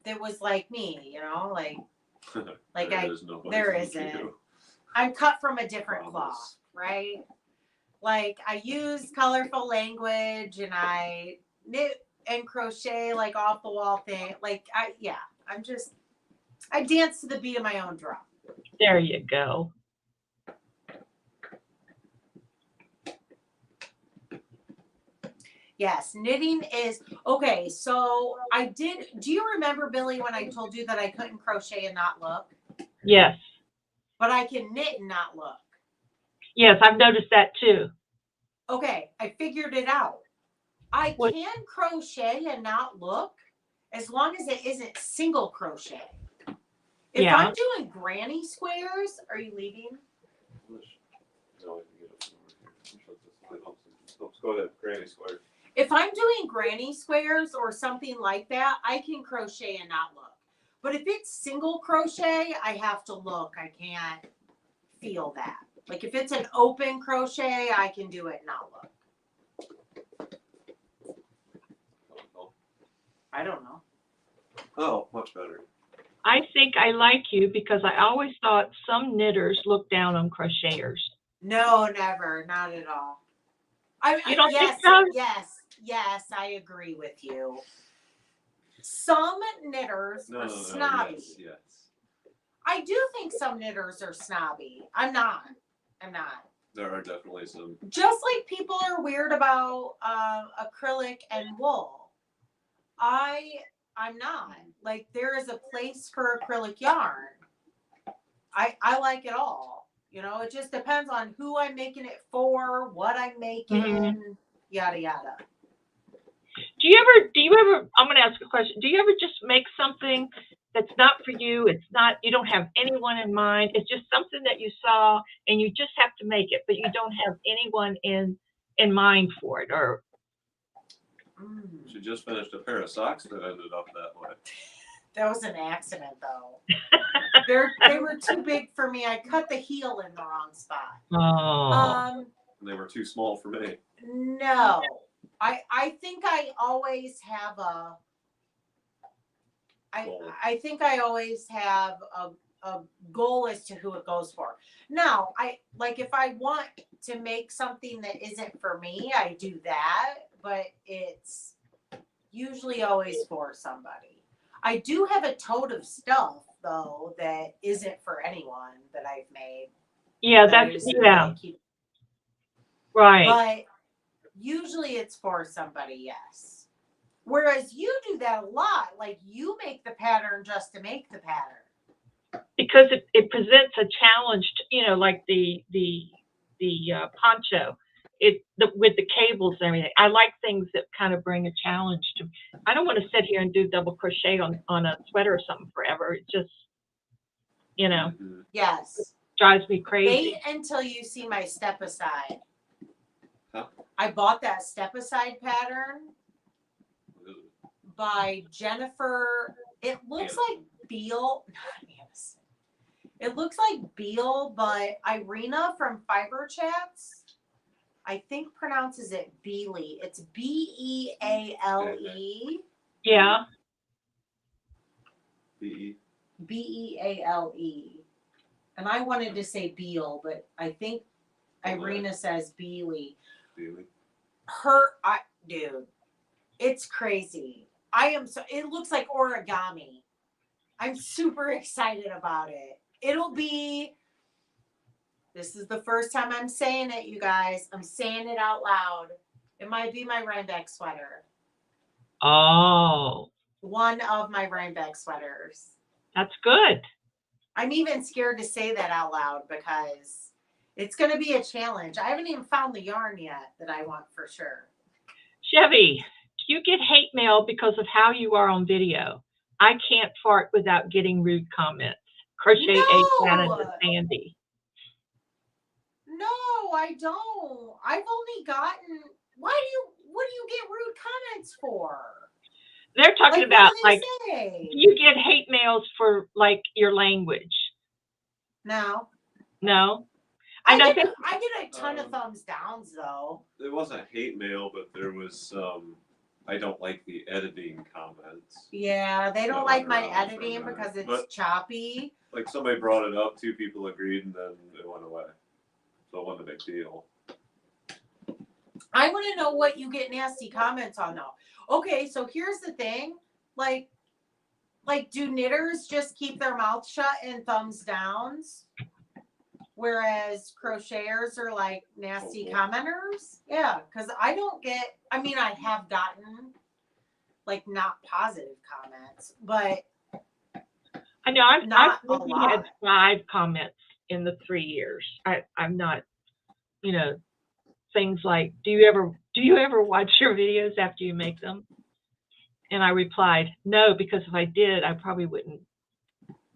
that was like me, you know, like there isn't. I'm cut from a different cloth, right? Like I use colorful language, and I knit and crochet like off the wall thing. Like I dance to the beat of my own drum. There you go. Yes, knitting is okay. So do you remember, Billie, when I told you that I couldn't crochet and not look? Yes. But I can knit and not look. Yes, I've noticed that too. Okay, I figured it out. I can crochet and not look as long as it isn't single crochet. If I'm doing granny squares, are you leaving? No, go ahead, granny square. If I'm doing granny squares or something like that, I can crochet and not look. But if it's single crochet, I have to look. I can't feel that. Like if it's an open crochet, I can do it not look. I don't know. Oh, much better. I think I like you because I always thought some knitters look down on crocheters. No, never. Not at all. You don't yes, think so? yes, I agree with you. Some knitters are snobby. Yes. I do think some knitters are snobby. I'm not. There are definitely some. Just like people are weird about acrylic and wool. I'm not. Like there is a place for acrylic yarn. I like it all. You know, it just depends on who I'm making it for, what I'm making, yada yada. Do you ever, I'm going to ask a question. Do you ever just make something that's not for you? It's not, you don't have anyone in mind. It's just something that you saw and you just have to make it, but you don't have anyone in mind for it, or. She just finished a pair of socks that ended up that way. That was an accident though. They were too big for me. I cut the heel in the wrong spot. Oh. And they were too small for me. No. I think I always have I think I always have a goal as to who it goes for. Now, if I want to make something that isn't for me, I do that, but it's usually always for somebody. I do have a tote of stuff though that isn't for anyone that I've made. Yeah, that's right. But usually it's for somebody, yes. Whereas you do that a lot. Like you make the pattern just to make the pattern. Because it presents a challenge, like the poncho, with the cables and everything. I like things that kind of bring a challenge to me. I don't want to sit here and do double crochet on a sweater or something forever. It just, Yes. Drives me crazy. Wait until you see my step aside. Huh? I bought that step aside pattern by Jennifer. It looks like Beal. Not Anderson. It looks like Beal, but Irina from Fiber Chats, I think pronounces it Billie. It's Beale. Yeah. Beale. And I wanted to say Beal, but I think Irina says Billie. Dude, it's crazy. It looks like origami. I'm super excited about it. This is the first time I'm saying it, you guys. I'm saying it out loud. It might be my Rhinebeck sweater. Oh. One of my Rhinebeck sweaters. That's good. I'm even scared to say that out loud because it's going to be a challenge. I haven't even found the yarn yet that I want for sure. Chevy, you get hate mail because of how you are on video. I can't fart without getting rude comments. Crochet to Sandy. No, I don't. I've only gotten. What do you get rude comments for? They're talking about say? You get hate mails for your language. No. I get a ton of thumbs downs though. It wasn't hate mail, but there was some I don't like the editing comments. Yeah, they don't like my editing because it's choppy. Like somebody brought it up, 2 people agreed, and then it went away. So it wasn't a big deal. I want to know what you get nasty comments on though. Okay, so here's the thing. Like do knitters just keep their mouth shut and thumbs downs? Whereas crocheters are like nasty commenters? Yeah, because I have gotten not positive comments, but I know I've only had 5 comments in the 3 years. I'm not, things like, do you ever watch your videos after you make them? And I replied, no, because if I did, I probably wouldn't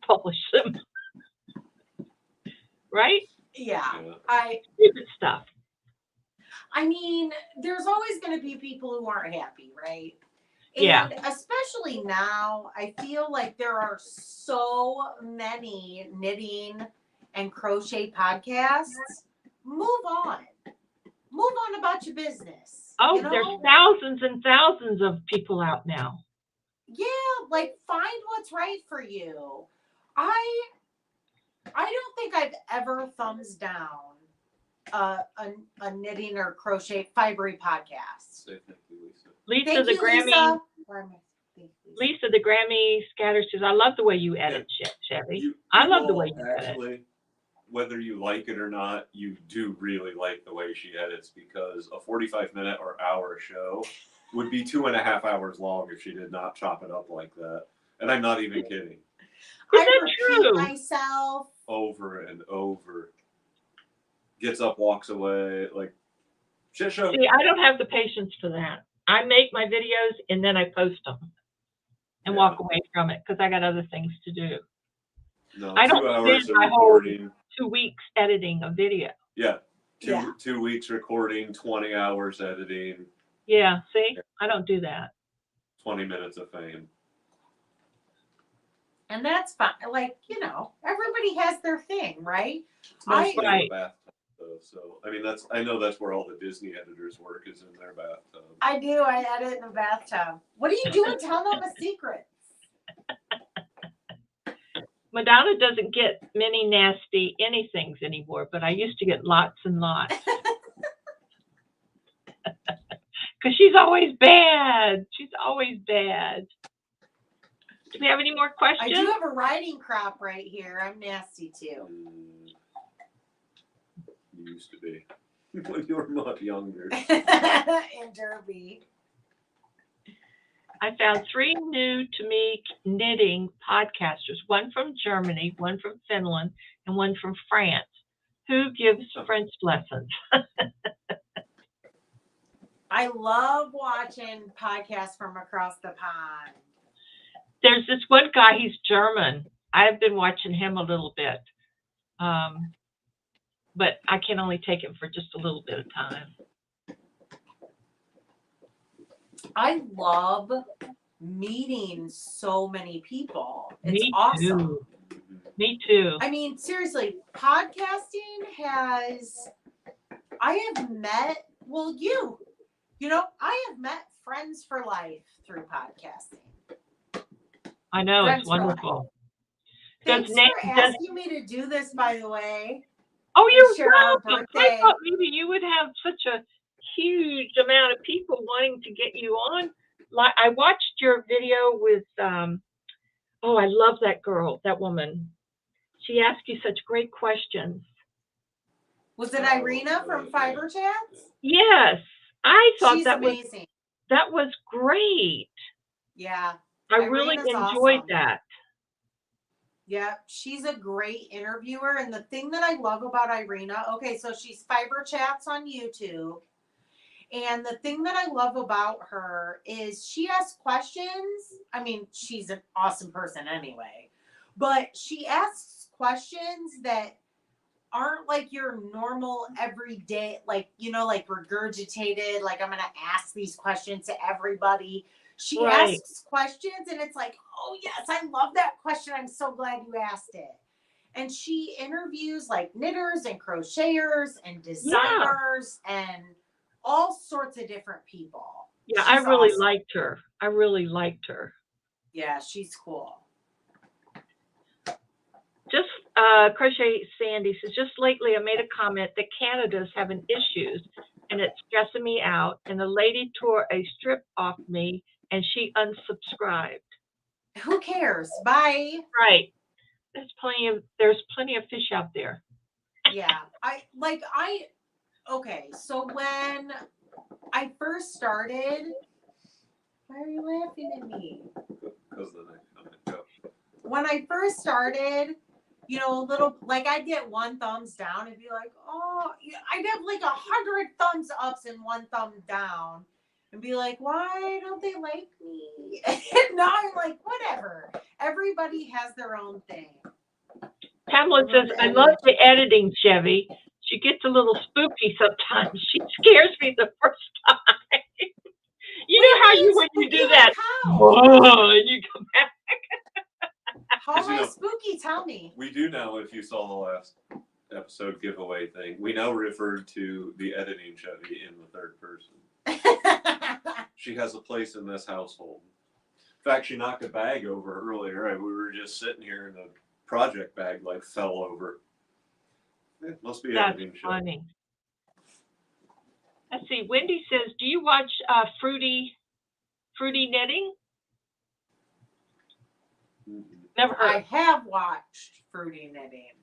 publish them. Right? Yeah. Stupid stuff. I mean, there's always going to be people who aren't happy, right? Yeah. And especially now, I feel like there are so many knitting and crochet podcasts, move on. Move on about your business. Oh, you know? there's thousands and thousands of people out now. Yeah, like find what's right for you. I don't think I've ever thumbs down a knitting or crochet fibery podcast. Say thank you, Lisa. Lisa Thank the you, Grammy. Lisa. Lisa the Grammy Scatter says, I love the way you edit, Chevy. I love the way you edit. Actually, whether you like it or not, you do really like the way she edits, because a 45-minute or hour show would be 2.5 hours long if she did not chop it up like that. And I'm not even kidding. I repeat myself over and over. Gets up, walks away, like shit show. See, I don't have the patience for that. I make my videos and then I post them and walk away from it because I got other things to do. No, I 2 don't hours spend of my whole recording. 2 weeks editing a video. Yeah. 2 weeks recording, 20 hours editing. Yeah, see? I don't do that. 20 minutes of fame. and that's fine. Like, everybody has their thing, right? It's mostly Right. in the bathtub, though. So I mean, I know that's where all the Disney editors work, is in their bathtub. I do. I edit in the bathtub. What are you doing? Tell them a secret. Madonna doesn't get many nasty anythings anymore, but I used to get lots and lots. Because she's always bad. She's always bad. Do we have any more I questions? do have a riding crop right here. I'm nasty too. You used to be when you were much younger. In Derby. I found 3 new to me knitting podcasters, one from Germany, one from Finland, and one from France. Who gives French lessons? I love watching podcasts from across the pond. There's this one guy, he's German. I've been watching him a little bit. But I can only take him for just a little bit of time. I love meeting so many people. It's Me awesome. too. Me too. I mean, seriously, podcasting I have met, I have met friends for life through podcasting. I know, Friends it's for life. wonderful. Thanks for asking me to do this, by the way. Oh, you're Share our welcome. I birthday. thought maybe you would have such a huge amount of people wanting to get you on. Like, I watched your video with, I love that girl, that woman. She asked you such great questions. Was it Irina from Fiber Chats? Yes, I thought She's that amazing. was great. Yeah. I really Irina's enjoyed awesome. that. Yeah, she's a great interviewer. And the thing that I love about Irina, so she's Fiber Chats on YouTube. And the thing that I love about her is she asks questions. I mean, she's an awesome person anyway. But she asks questions that aren't like your normal everyday, like regurgitated, like I'm going to ask these questions to everybody. She asks questions and it's like, oh yes, I love that question. I'm so glad you asked it. And she interviews like knitters and crocheters and designers and all sorts of different people. Yeah, She's I really awesome. liked her. Yeah, she's cool. Just Crochet Sandy says, just lately I made a comment that Canada's having issues and it's stressing me out. And the lady tore a strip off me and she unsubscribed. Who cares? Bye. Right. There's plenty of fish out there. Yeah. So when I first started, why are you laughing at me? Because then I comment. When I first started, a little, like I'd get 1 thumbs down and be like, oh, I'd have like 100 thumbs ups and 1 thumb down and be like, why don't they like me? And now I'm like, whatever. Everybody has their own thing. Pamela says, I love the editing, Chevy. She gets a little spooky sometimes. She scares me the first time. You know how when you do that, whoa, and you come back. How am I spooky? Tell me. We do now if you saw the last episode giveaway thing. We now refer to the editing Chevy in the third person. She has a place in this household. In fact, she knocked a bag over earlier, and we were just sitting here, and the project bag like fell over. It must be That's editing Chevy. funny. Let's see. Wendy says, "Do you watch Fruity Knitting?" Never heard. I have watched Fruity Knitting.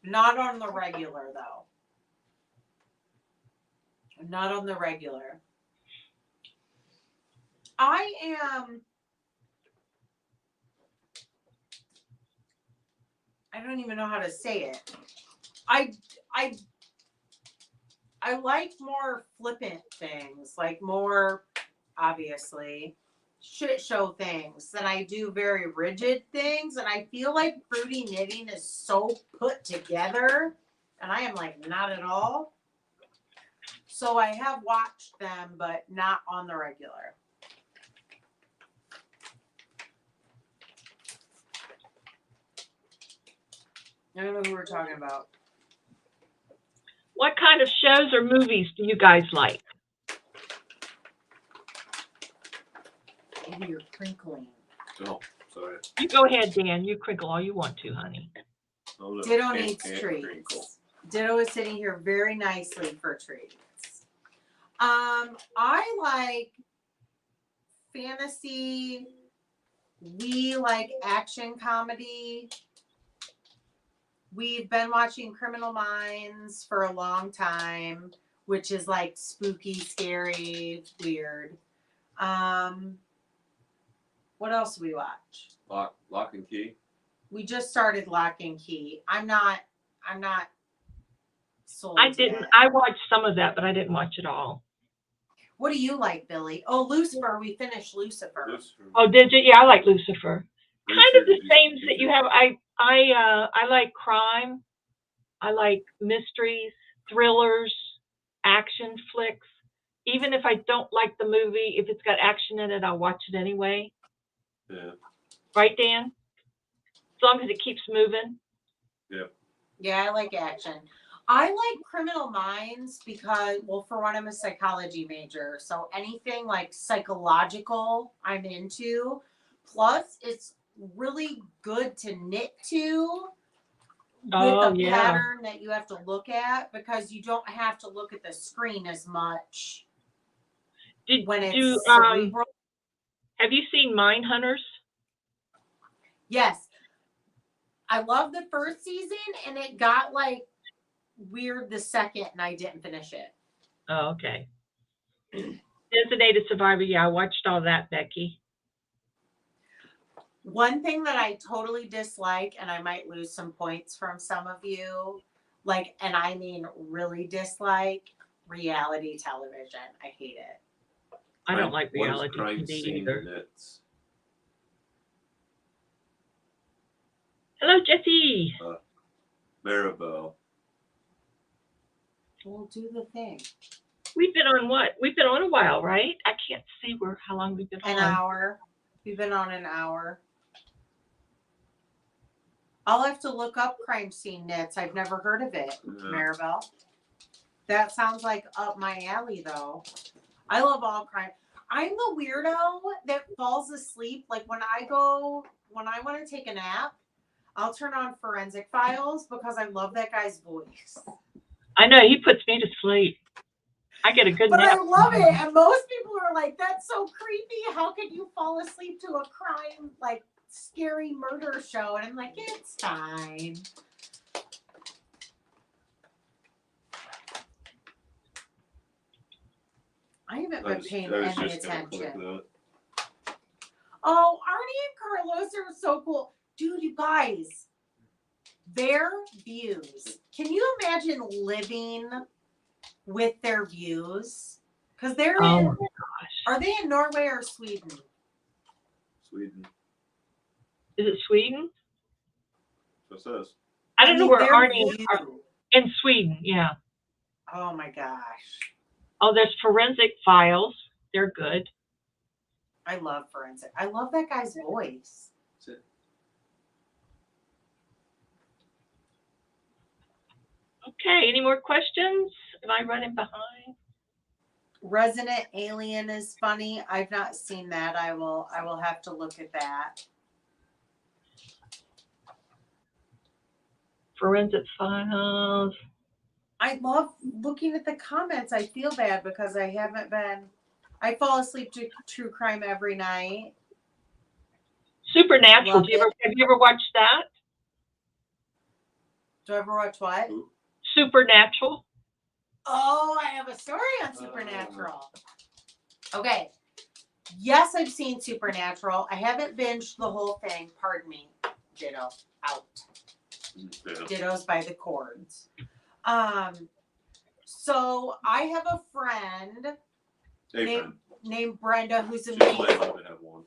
Not on the regular, though. Not on the regular. I don't even know how to say it. I like more flippant things, like more, obviously, shit show things than I do very rigid things. And I feel like Fruity Knitting is so put together, and I am like, not at all. So I have watched them, but not on the regular. I don't know who we're talking about. What kind of shows or movies do you guys like? Maybe you're crinkling. Oh, sorry. You go ahead, Dan. You crinkle all you want to, honey. Oh, no. Ditto Can't needs treats. crinkle. Ditto is sitting here very nicely for treats. I like fantasy. We like action comedy. We've been watching Criminal Minds for a long time, which is like spooky, scary, weird. What else do we watch? Lock and Key. We just started Lock and Key. I'm not sold. I didn't. Yet. I watched some of that, but I didn't watch it all. What do you like, Billie? Oh, Lucifer. We finished Lucifer. Oh, did you? Yeah, I like Lucifer. Kind of the Richard, same that you have. I like crime. I like mysteries, thrillers, action flicks. Even if I don't like the movie, if it's got action in it, I'll watch it anyway. Yeah. Right, Dan? As long as it keeps moving. Yep. Yeah, I like action. I like Criminal Minds because, well, for one, I'm a psychology major. So anything like psychological, I'm into. Plus, it's really good to knit to with the pattern that you have to look at because you don't have to look at the screen as much when it's cerebral. Have you seen Mine Hunters? Yes. I love the first season, and it got like weird the second, and I didn't finish it. Oh, okay. Designated Survivor. Yeah, I watched all that, Becky. One thing that I totally dislike, and I might lose some points from some of you, like, and I mean really dislike, reality television. I hate it. I don't like What is reality crime TV scene either. knits? Hello, Jesse. Maribel. We'll do the thing. We've been on what? We've been on a while, right? I can't see how long we've been on. An hour. We've been on an hour. I'll have to look up crime scene knits. I've never heard of it, Maribel. That sounds like up my alley, though. I love all crime. I'm the weirdo that falls asleep. Like when I want to take a nap, I'll turn on Forensic Files because I love that guy's voice. I know, he puts me to sleep. I get a good But nap. I love it. And most people are like, that's so creepy. How could you fall asleep to a crime, like, scary murder show? And I'm like, it's fine. I haven't been paying any attention. Oh, Arnie and Carlos are so cool. Dude, you guys, their views. Can you imagine living with their views? Because they're Oh in, my gosh. Are they in Norway or Sweden? Sweden. Is it Sweden? So it says. I don't know where Arnie view. are. In Sweden, yeah. Oh my gosh. Oh, there's Forensic Files. They're good. I love Forensic. I love that guy's voice. Okay, any more questions? Am I running behind? Resident Alien is funny. I've not seen that. I will have to look at that. Forensic files. I love looking at the comments. I feel bad because I haven't been. I fall asleep to true crime every night. Supernatural. Love Have you ever watched that? Do I ever watch what? Supernatural. Oh, I have a story on Supernatural. Okay. Yes, I've seen Supernatural. I haven't binged the whole thing. Pardon me. Ditto. Out. Yeah. Dittos by the cords. So I have a friend named Brenda who's She's amazing. only allowed to have one.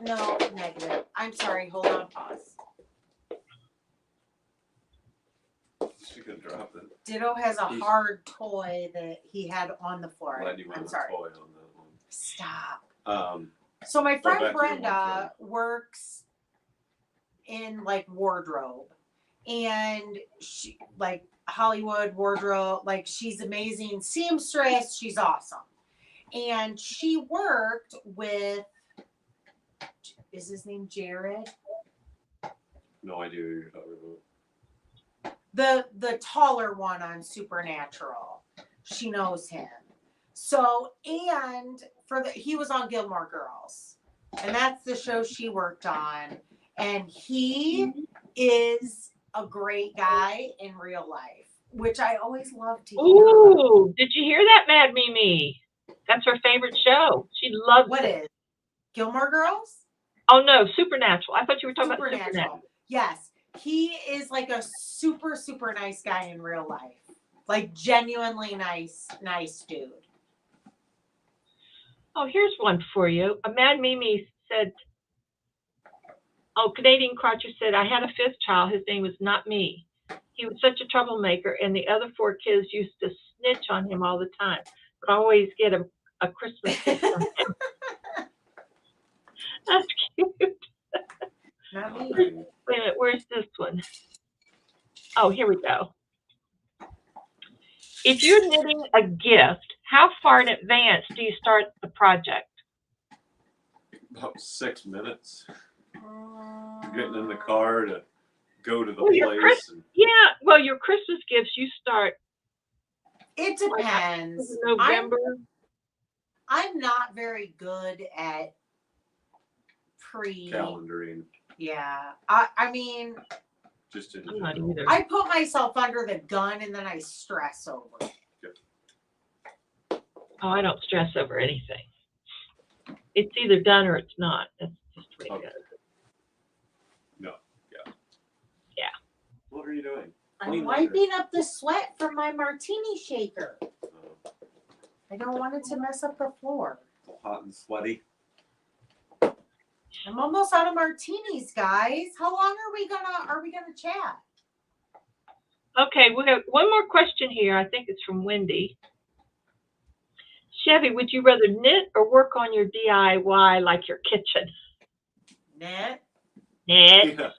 No, negative. I'm sorry. Hold on. Pause. She could drop it. Ditto has a hard toy that he had on the floor. Glad you went I'm with sorry. toy on that one. Stop. So my back friend to your Brenda works in like wardrobe, and she like Hollywood wardrobe. Like she's amazing seamstress. She's awesome, and she worked with. Is his name Jared? No idea who you're talking about. The taller one on Supernatural. She knows him. So, and he was on Gilmore Girls. And that's the show she worked on. And he is a great guy in real life, which I always love to hear. Ooh, did you hear that, Mad Mimi? That's her favorite show. She loves it. What is? Gilmore Girls? Oh, no, Supernatural. I thought you were talking about Supernatural. Yes. He is like a super, super nice guy in real life. Like genuinely nice dude. Oh, here's one for you. A Mad Mimi said, Canadian Crotcher said, I had a fifth child. His name was not me. He was such a troublemaker, and the other four kids used to snitch on him all the time. But I always get a Christmas gift from him. That's cute. Not me. Wait a minute, where's this one? Oh, here we go. If you're knitting a gift, how far in advance do you start the project? About 6 minutes. Getting in the car to go to the place. Well, your Christmas gifts, you start. It depends. November. I'm not very good at calendaring. Yeah. I mean, just in I'm not general. either. I put myself under the gun and then I stress over it. Oh, I don't stress over anything. It's either done or it's not. That's just the way it goes. No. Yeah. Yeah. What are you doing? I'm wiping up the sweat from my martini shaker. I don't want it to mess up the floor. Hot and sweaty. I'm almost out of martinis, guys. How long are we gonna chat? Okay, we have one more question here. I think it's from Wendy. Chevy, would you rather knit or work on your DIY like your kitchen? Knit. Knit. Yeah.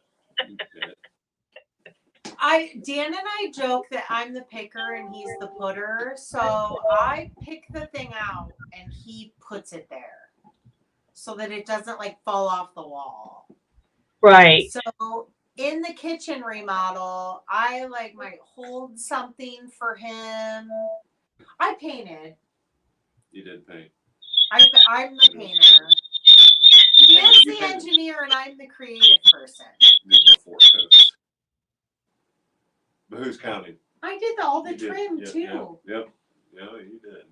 Dan and I joke that I'm the picker and he's the putter. So I pick the thing out and he puts it there so that it doesn't like fall off the wall. Right. So in the kitchen remodel, I like might hold something for him. I painted. You did paint. I'm the painter. Dan's the engineer and I'm the creative person. Did the 4 coats. But who's counting? I did all the You trim did. too. Yep. Yeah, you did.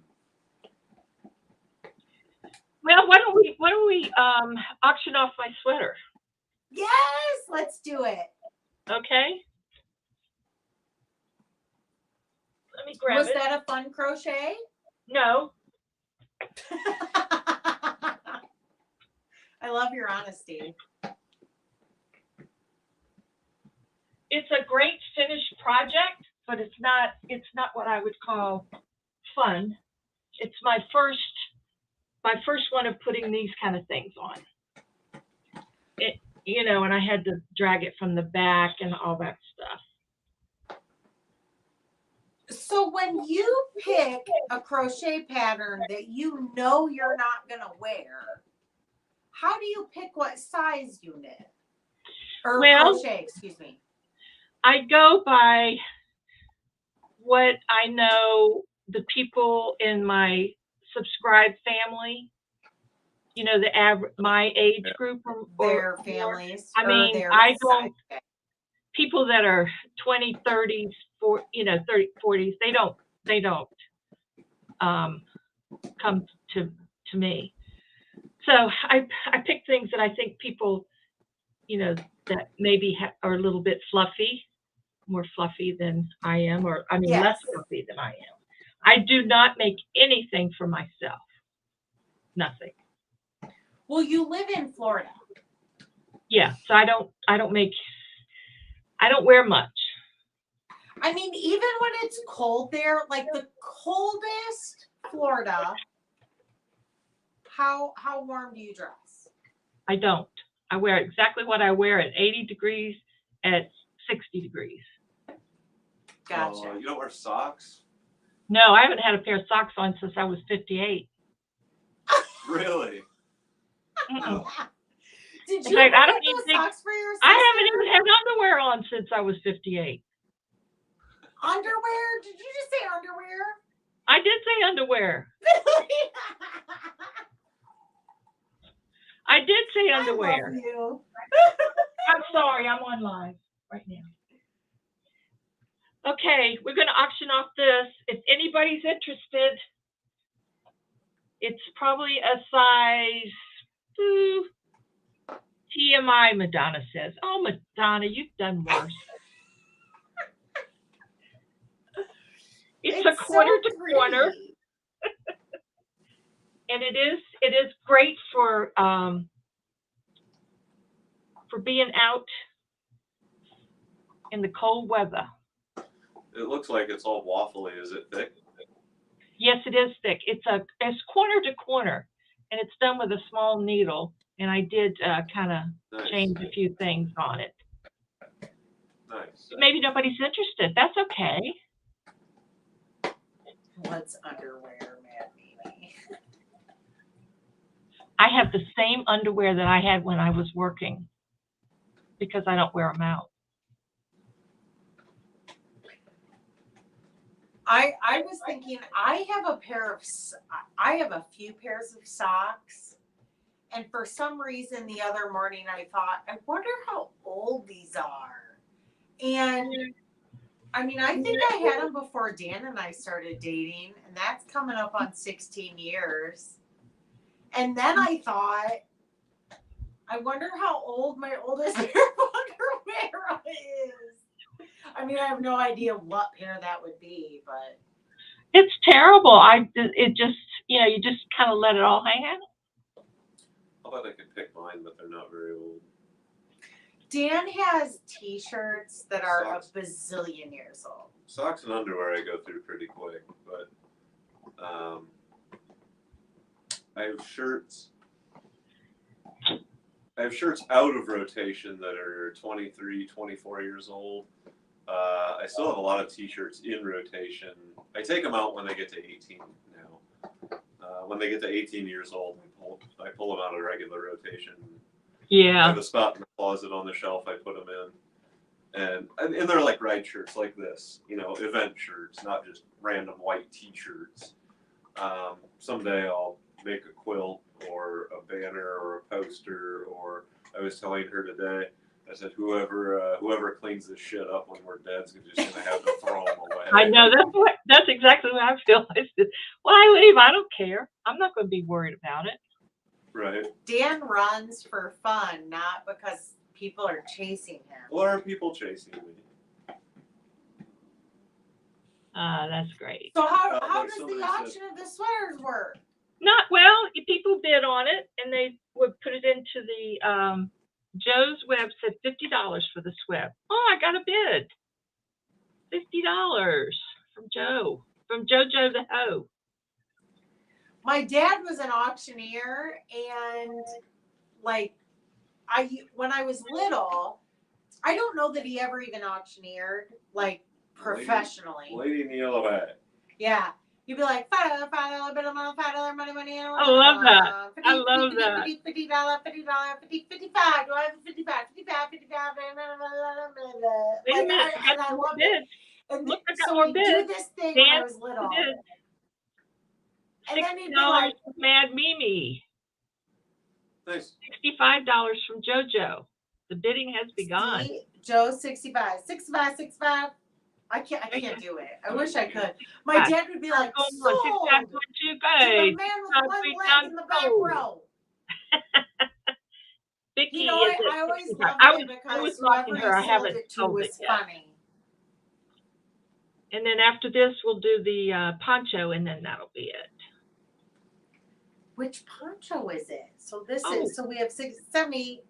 Well, why don't we auction off my sweater? Yes, let's do it. Okay. Let me grab it. Was that a fun crochet? No. I love your honesty. It's a great finished project, but it's not what I would call fun. It's my first one of putting these kind of things on. And I had to drag it from the back and all that stuff. So when you pick a crochet pattern that you know you're not going to wear, how do you pick what size you knit? Or crochet, excuse me. I go by what I know the people in my subscribed family, you know, my age group or their families. I mean, their I don't, size. people that are 20, 30s, 40, 30, 40s, they don't come to me. So I pick things that I think people, that maybe are a little bit fluffy, more fluffy than I am, or I mean, less fluffy than I am. I do not make anything for myself. Nothing. Well, you live in Florida. Yeah, so I don't wear much. I mean, even when it's cold there, like the coldest Florida, how warm do you dress? I don't. I wear exactly what I wear at 80 degrees, at 60 degrees. Gotcha. You don't wear socks? No, I haven't had a pair of socks on since I was 58. Really? Did you I ever don't get even those think socks for your sister? I haven't even had underwear on since I was 58. Underwear? Did you just say underwear? I did say underwear. I did say underwear. I love you. I'm sorry, I'm on live right now. Okay, we're going to auction off this. If anybody's interested, it's probably a size TMI, Madonna says. Oh, Madonna, you've done worse. It's a quarter so to corner. And it is great for being out in the cold weather. It looks like it's all waffly. Is it thick? Yes, it is thick. It's corner to corner, and it's done with a small needle. And I did kind of change a few things on it. Nice. Maybe nobody's interested. That's okay. What's underwear, Mad Mimi? I have the same underwear that I had when I was working because I don't wear them out. I was thinking I have a few pairs of socks, and for some reason the other morning I thought, I wonder how old these are. And I mean, I think I had them before Dan and I started dating, and that's coming up on 16 years. And then I thought, I wonder how old my oldest pair of underwear is. I mean, I have no idea what pair that would be, but it's terrible. You just kind of let it all hang out. I bet I could pick mine, but they're not very old. Dan has T-shirts that are Socks. a bazillion years old. Socks and underwear I go through pretty quick, but I have shirts. Out of rotation that are 23, 24 years old. I still have a lot of T-shirts in rotation. I take them out when they get to 18 now. When they get to 18 years old, I pull them out of regular rotation. Yeah. I have a spot in the closet on the shelf I put them in. And they're like ride shirts like this, event shirts, not just random white T-shirts. Someday I'll make a quilt or a banner or a poster, or I was telling her today, I said, whoever cleans this shit up when we're dead is just going to have to throw them away. I know, that's exactly what I feel. I said, well, I leave. I don't care. I'm not going to be worried about it. Right. Dan runs for fun, not because people are chasing him. Or are people chasing me? That's great. So how does the auction of the sweaters work? Not well. People bid on it, and they would put it into the Joe's Web said $50 for the sweat. Oh, I got a bid. $50 from Joe, from JoJo the Hoe. My dad was an auctioneer, and when I was little, I don't know that he ever even auctioneered, professionally. Lady in the yellow hat. Yeah. You'd be like, $5, bit of money, $5, money, money. I love that. I love that. $50, $55. Do I have a 55? 55. Wait a minute. I got more bids. Look, I got more we bids. do this thing when I was little. And then he'd be like, Mad Mimi. Nice. $65 from JoJo. The bidding has begun. See? Joe, 65. 65. I can't do it. I wish I could. My dad would be like, sold to the man with one leg in the back row. Vicky, you know, I always loved it because whoever you sold it to was funny. And then after this, we'll do the poncho, and then that'll be it. Which poncho is it? So this is, so we have 70.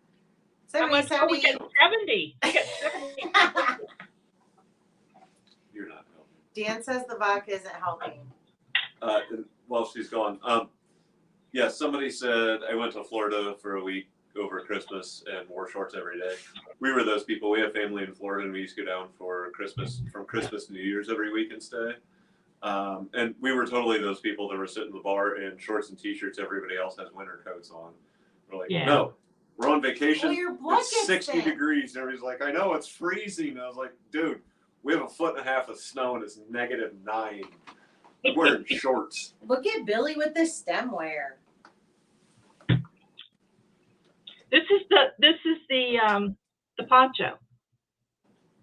How much? 70. Oh, we got 70. We got 70. You're not helping. Dan says the vodka isn't helping. Well, she's gone. Yeah, somebody said I went to Florida for a week over Christmas and wore shorts every day. We were those people. We have family in Florida, and we used to go down for Christmas, from Christmas to New Year's every week and stay. And we were totally those people that were sitting in the bar in shorts and t-shirts. Everybody else has winter coats on. We're like, no, we're on vacation. Well, it's 60 degrees. And everybody's like, I know, it's freezing. And I was like, dude, we have 1.5 feet of snow and it's -9. I'm wearing shorts. Look at Billy with the stemware. This is the poncho.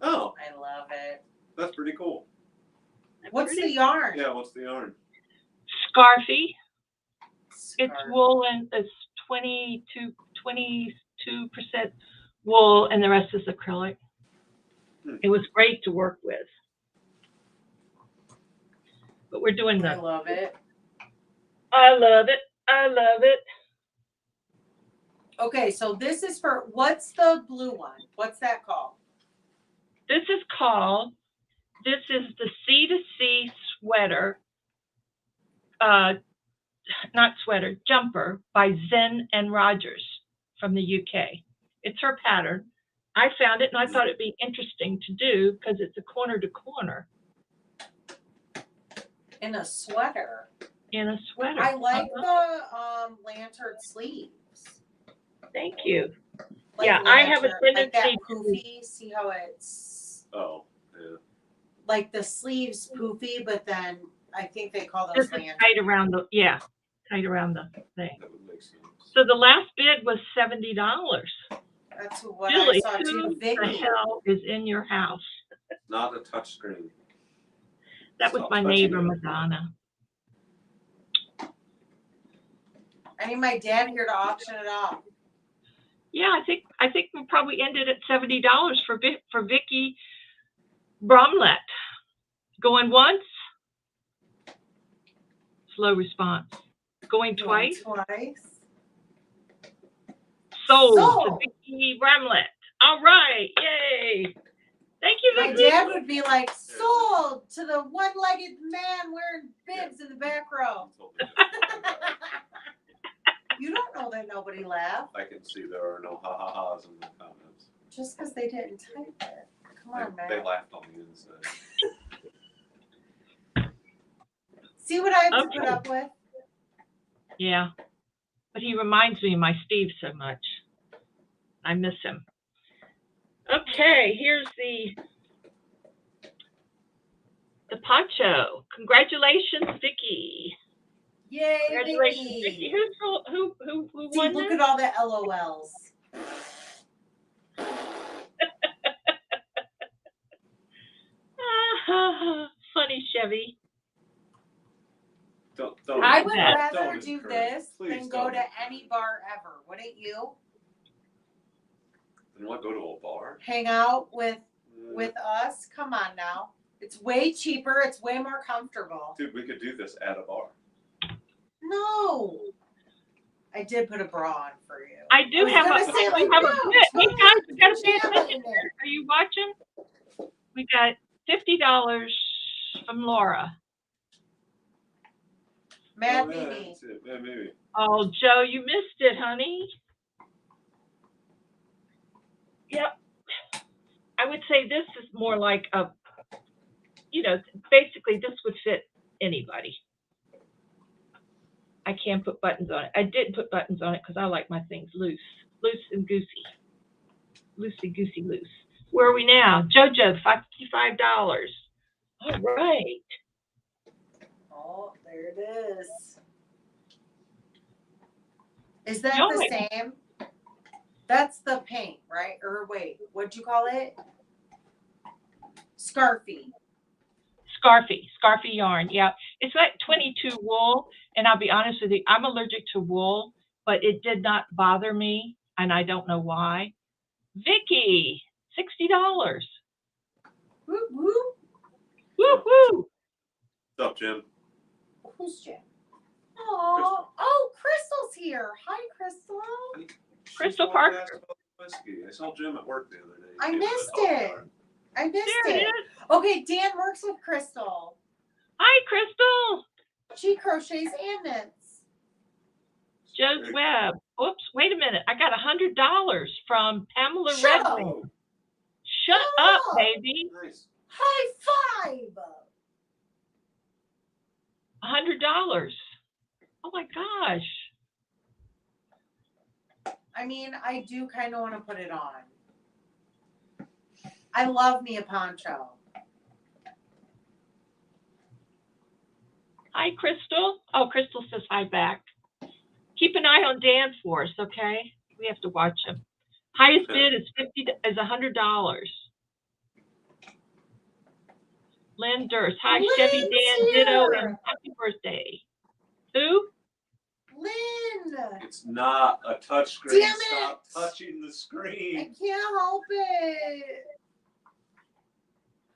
Oh, I love it. that's pretty cool. What's the yarn? Yeah, what's the yarn? Scarfy. It's wool and it's 22% wool and the rest is acrylic. It was great to work with. But we're doing I love it. I love it. I love it. Okay, so this is for, what's the blue one? What's that called? This is the C2C sweater, not sweater, jumper by Zen and Rogers from the UK. It's her pattern. I found it and I thought it'd be interesting to do because it's a corner to corner. In a sweater. In a sweater. I like the lantern sleeves. Thank you. Like yeah, I have a tendency like that poofy. See how it's yeah. Like the sleeves poofy, but then I think they call those lanterns. Tight around the tight around the thing. That would make sense. So the last bid was $70. That's what Billie, I saw too. who the hell is in your house? Not a touch screen. That was my neighbor, Madonna. I need my dad here to auction it off. Yeah, I think we'll probably end it at $70 for Vicky Bromlett. Going once. Slow response. Going twice. Sold to Vicky Bromlett. All right, yay! Thank you, Vicky. My dad would be like, sold to the one-legged man wearing bibs in the back row. You don't know that nobody laughed. I can see there are no ha-ha-has in the comments. Just because they didn't type it. Come on, man. They laughed on the inside. See what I have to put up with? Yeah. But he reminds me of my Steve so much. I miss him. Okay, here's the poncho. Congratulations, Vicky. Yay, Congratulations, Vicky. Who won? Look at all the LOLs. Funny Chevy. I would rather do this than go to any bar ever. Wouldn't you? Then what? Go to a bar? Hang out with us? Come on now. It's way cheaper. It's way more comfortable. Dude, we could do this at a bar. No. I did put a bra on for you. I do have a bit. Hey guys, we got to pay attention. Are you watching? We got $50 from Laura. Mad Mimi. Oh, Joe, you missed it, honey. Yep. I would say this is more like a you know, basically this would fit anybody. I can put buttons on it. I didn't put buttons on it because I like my things loose and goosey. Loosey goosey loose. Where are we now? JoJo, $55. All right. Oh, there it is. Is that Y'all the might- same? That's the paint, right? Or wait, what'd you call it? Scarfy. Scarfy yarn. Yeah, it's like 22 wool, and I'll be honest with you, I'm allergic to wool, but it did not bother me, and I don't know why. Vicky, $60. Whoop, whoop. Woo woo. What's up, Jim? Who's Jim? Oh, Crystal's here. Hi, Crystal. Crystal She's Park. walking past about the whiskey. I saw Jim at work the other day. I He came missed to talk it. about I missed There it it. is. Okay, Dan works with Crystal. Hi, Crystal. She crochets and knits. Joe's Web. Oops, wait a minute. I got $100 from Pamela Shut up. Redmond. Oh, Shut up, up. baby. nice. High five. $100. Oh my gosh. I mean, I do kind of want to put it on. I love me a poncho. Hi, Crystal. Oh, Crystal says hi back. Keep an eye on Dan for us, okay? We have to watch him. Highest bid is $100. Lynn Durst. Hi, Lynn's Chevy, Dan, ditto, here. and happy birthday. Who? Lynn. It's not a touch screen. Damn it. Stop touching the I screen. can't help it.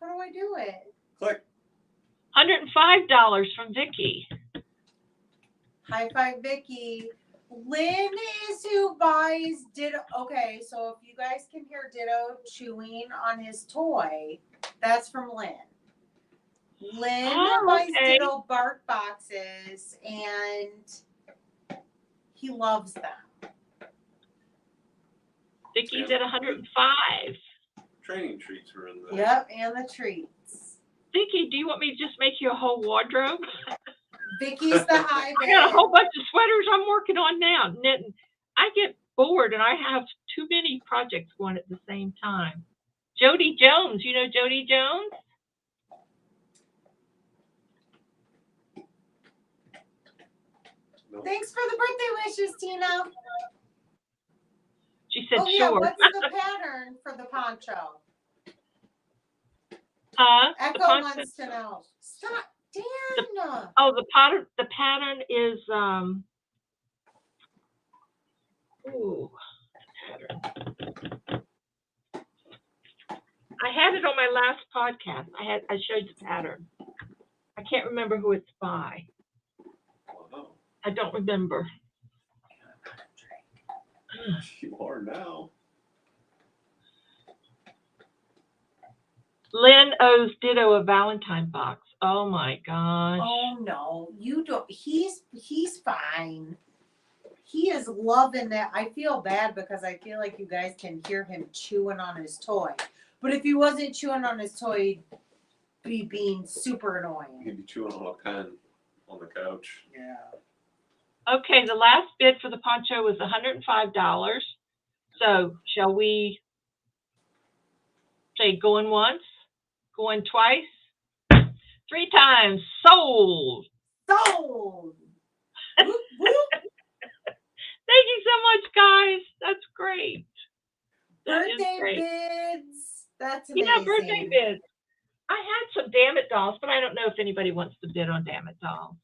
How do I do it? Click. $105 from Vicky. High five, Vicky. Lynn is who buys Ditto. Okay, so if you guys can hear Ditto chewing on his toy, that's from Lynn. Lynn buys okay. Ditto bark boxes, and he loves them. Vicky's Yeah. at 105. Training treats were in there. Yep, and the treats. Vicky, do you want me to just make you a whole wardrobe? Vicky's the high I got a bid. whole bunch of sweaters I'm working on now. Knitting. I get bored and I have too many projects going at the same time. Jody Jones, you know Jody Jones? Nope. Thanks for the birthday wishes, Tina. She said Oh yeah, sure. what's the pattern for the poncho? The Echo poncho- wants to know. Stop, Dan. Oh, the pattern is ooh, pattern. I had it on my last podcast. I showed the pattern. I can't remember who it's by. Wow. I don't remember. You are now. Lynn owes Ditto a Valentine box. Oh my gosh. Oh no, you don't. He's fine. He is loving that. I feel bad because I feel like you guys can hear him chewing on his toy. But if he wasn't chewing on his toy, he'd be being super annoying. He'd be chewing on a pen on the couch. Yeah. Okay, the last bid for the poncho was $105. So shall we say going once, going twice, 3 times? Sold. Sold. Whoop, whoop. Thank you so much, guys. That's great. That is Birthday great. bids. That's amazing. Yeah, birthday bids. I had some Damn It dolls, but I don't know if anybody wants to bid on Damn It dolls.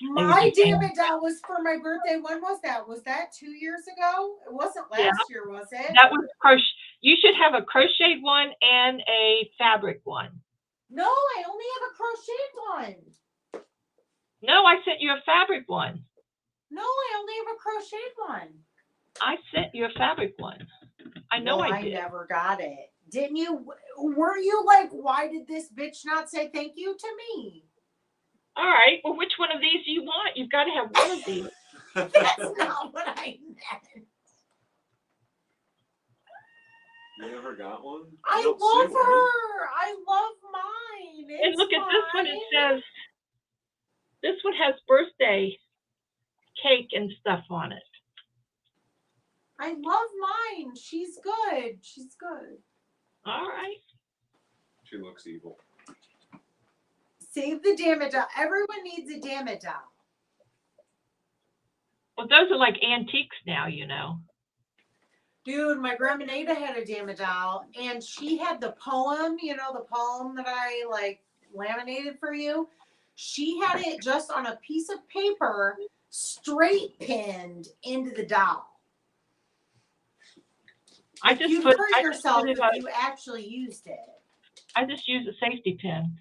My Damn It doll was for my birthday. When was that? Was that 2 years ago? It wasn't last year, was it? That was crochet. You should have a crocheted one and a fabric one. No, I only have a crocheted one. No, I sent you a fabric one. No, I only have a crocheted one. I sent you a fabric one. I know Well, I did. I never got it. Didn't you? Were you like, why did this bitch not say thank you to me? All right. Well, which one of these do you want? You've got to have one of these. That's not what I meant. You ever got one? I don't love see one. her. I love And look at this one. It says, this one has birthday cake and stuff on it. I love mine. She's good. She's good. All right. She looks evil. Save the damage doll. Everyone needs a damage doll. Well, those are like antiques now, you know. Dude, my grandma Nada had a damage doll, and she had the poem, you know, the poem that I like laminated for you. She had it just on a piece of paper, straight pinned into the doll. You'd hurt yourself if you actually used it. I just use a safety pin.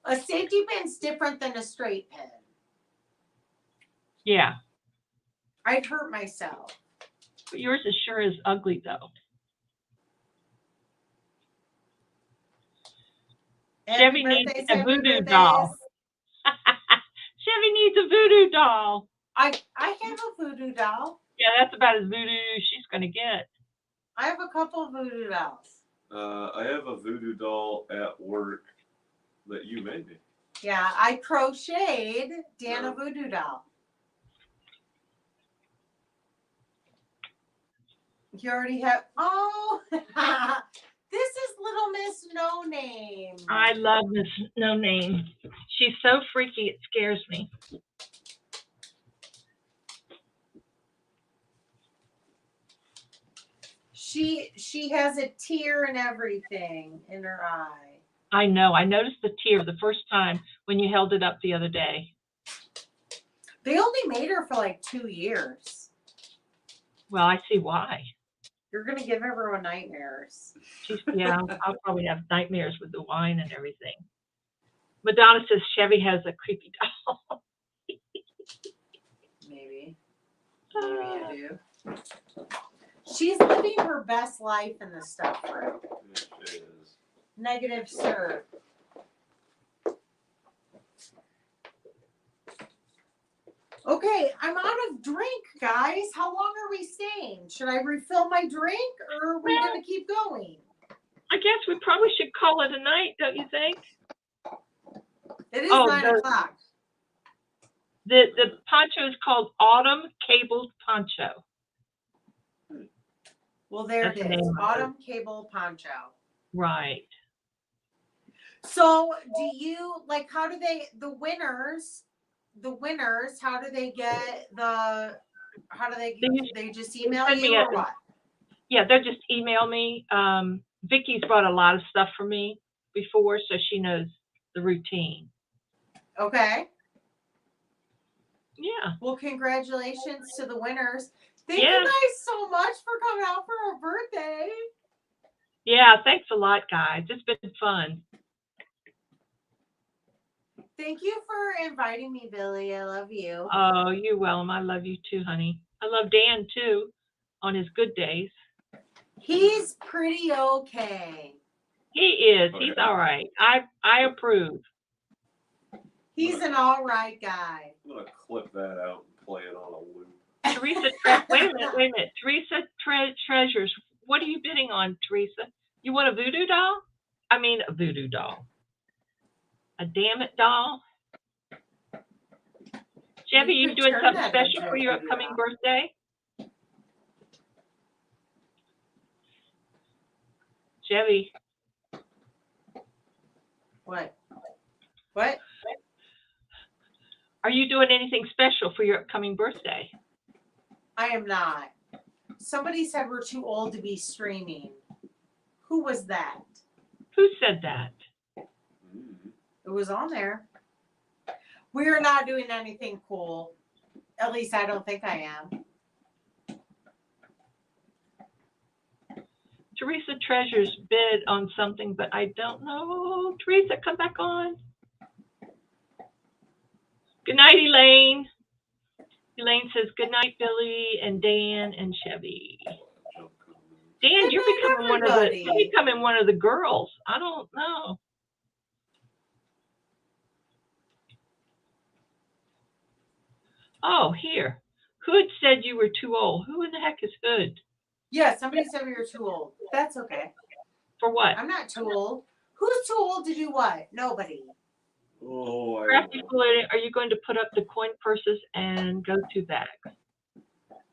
A safety pin's different than a straight pin. Yeah. I'd hurt myself. But yours is sure is ugly, though. Chevy needs a voodoo doll. Chevy needs a voodoo doll. I have a voodoo doll. Yeah, that's about as voodoo she's going to get. I have a couple of voodoo dolls. I have a voodoo doll at work that you made me. Yeah, I crocheted Dan a voodoo doll. You already have. Oh, this is Little Miss No Name. I love Miss No Name. She's so freaky, it scares me. She has a tear and everything in her eye. I know. I noticed the tear the first time when you held it up the other day. They only made her for like 2 years. Well, I see why. You're going to give everyone nightmares. Yeah, I'll probably have nightmares with the wine and everything. Madonna says Chevy has a creepy doll. Maybe. Maybe I do. She's living her best life in the stuff room. She is. Negative, sir. Okay, I'm out of drink, guys. How long are we staying? Should I refill my drink, or are we going to keep going? I guess we probably should call it a night, don't you think? It is 9 o'clock. The poncho is called Autumn Cabled Poncho. Well, there it is. Autumn Cable Poncho. Right. So, do you, like, how do they, the winners, how do they get they just email you or what? Yeah, they'll just email me. Vicky's brought a lot of stuff for me before, so she knows the routine. Okay. Yeah. Well, congratulations to the winners. Thank you guys so much for coming out for our birthday. Yeah, thanks a lot, guys. It's been fun. Thank you for inviting me, Billie. I love you. Oh, you're welcome. I love you too, honey. I love Dan too, on his good days. He's pretty okay. He is. He's all right. I approve. He's an all right guy. I'm gonna clip that out and play it on a loop. Teresa, wait a minute. Teresa Treasures. What are you bidding on, Teresa? You want a voodoo doll? I mean, a voodoo doll. A damn it doll? Chevy, you doing something special for your upcoming birthday? Chevy. What? Are you doing anything special for your upcoming birthday? I am not. Somebody said we're too old to be streaming. Who was that? Who said that? It was on there. We're not doing anything cool. At least I don't think I am. Teresa Treasures bid on something, but I don't know. Teresa, come back on. Good night, Elaine. Elaine says, good night, Billie and Dan and Chevy. Dan, you're becoming one of the girls. I don't know. Oh, here. Hood said you were too old. Who in the heck is Hood? Yeah, somebody said we were too old. That's okay. For what? I'm not too old. Who's too old to do what? Nobody. Oh, I Crafty don't know. Floyd, are you going to put up the coin purses and go-to bags?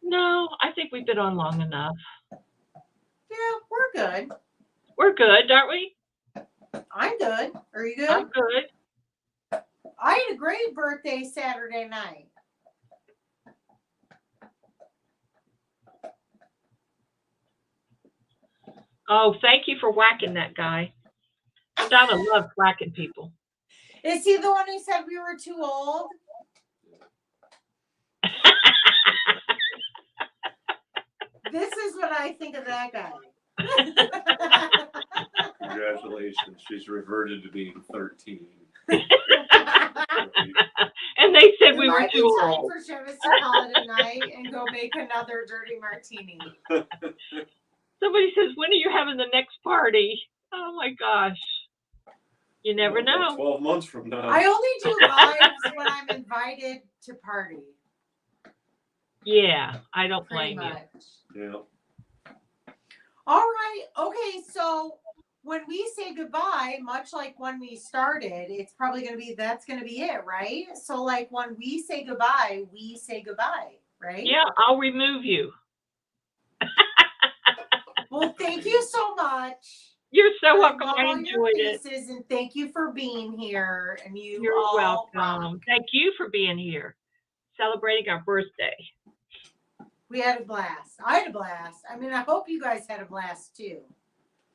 No, I think we've been on long enough. Yeah, we're good. We're good, aren't we? I'm good. Are you good? I'm good. I had a great birthday Saturday night. Oh, thank you for whacking that guy. Donna loves whacking people. Is he the one who said we were too old? This is what I think of that guy. Congratulations, she's reverted to being 13. And they said It we were might be too time old. for Chevy to call it a night and go make another dirty martini. Somebody says, when are you having the next party? Oh my gosh. You never About know. 12 months from now. I only do lives when I'm invited to party. Yeah, I don't Pretty blame you. much. Yeah. All right. Okay. So when we say goodbye, much like when we started, it's probably going to be, that's going to be it, right? So like when we say goodbye, right? Yeah, I'll remove you. Well, thank you so much. You're so I welcome. love I all your enjoyed it. faces, and thank you for being here. And You're all welcome. rock. Thank you for being here, celebrating our birthday. We had a blast. I had a blast. I mean, I hope you guys had a blast too.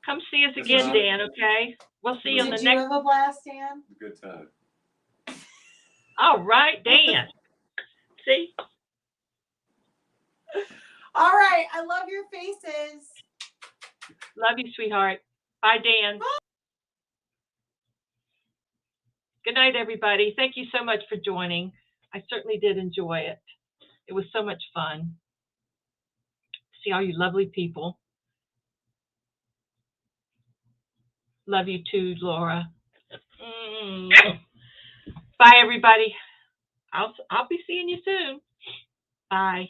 Come see us again, not- Dan, okay? We'll see you on the Did you next. have a blast, Dan? Good time. All right, Dan. See? All right. I love your faces. Love you, sweetheart. Bye, Dan. Bye. Good night, everybody. Thank you so much for joining. I certainly did enjoy it. It was so much fun. See all you lovely people. Love you too, Laura. Bye, everybody. I'll be seeing you soon. Bye.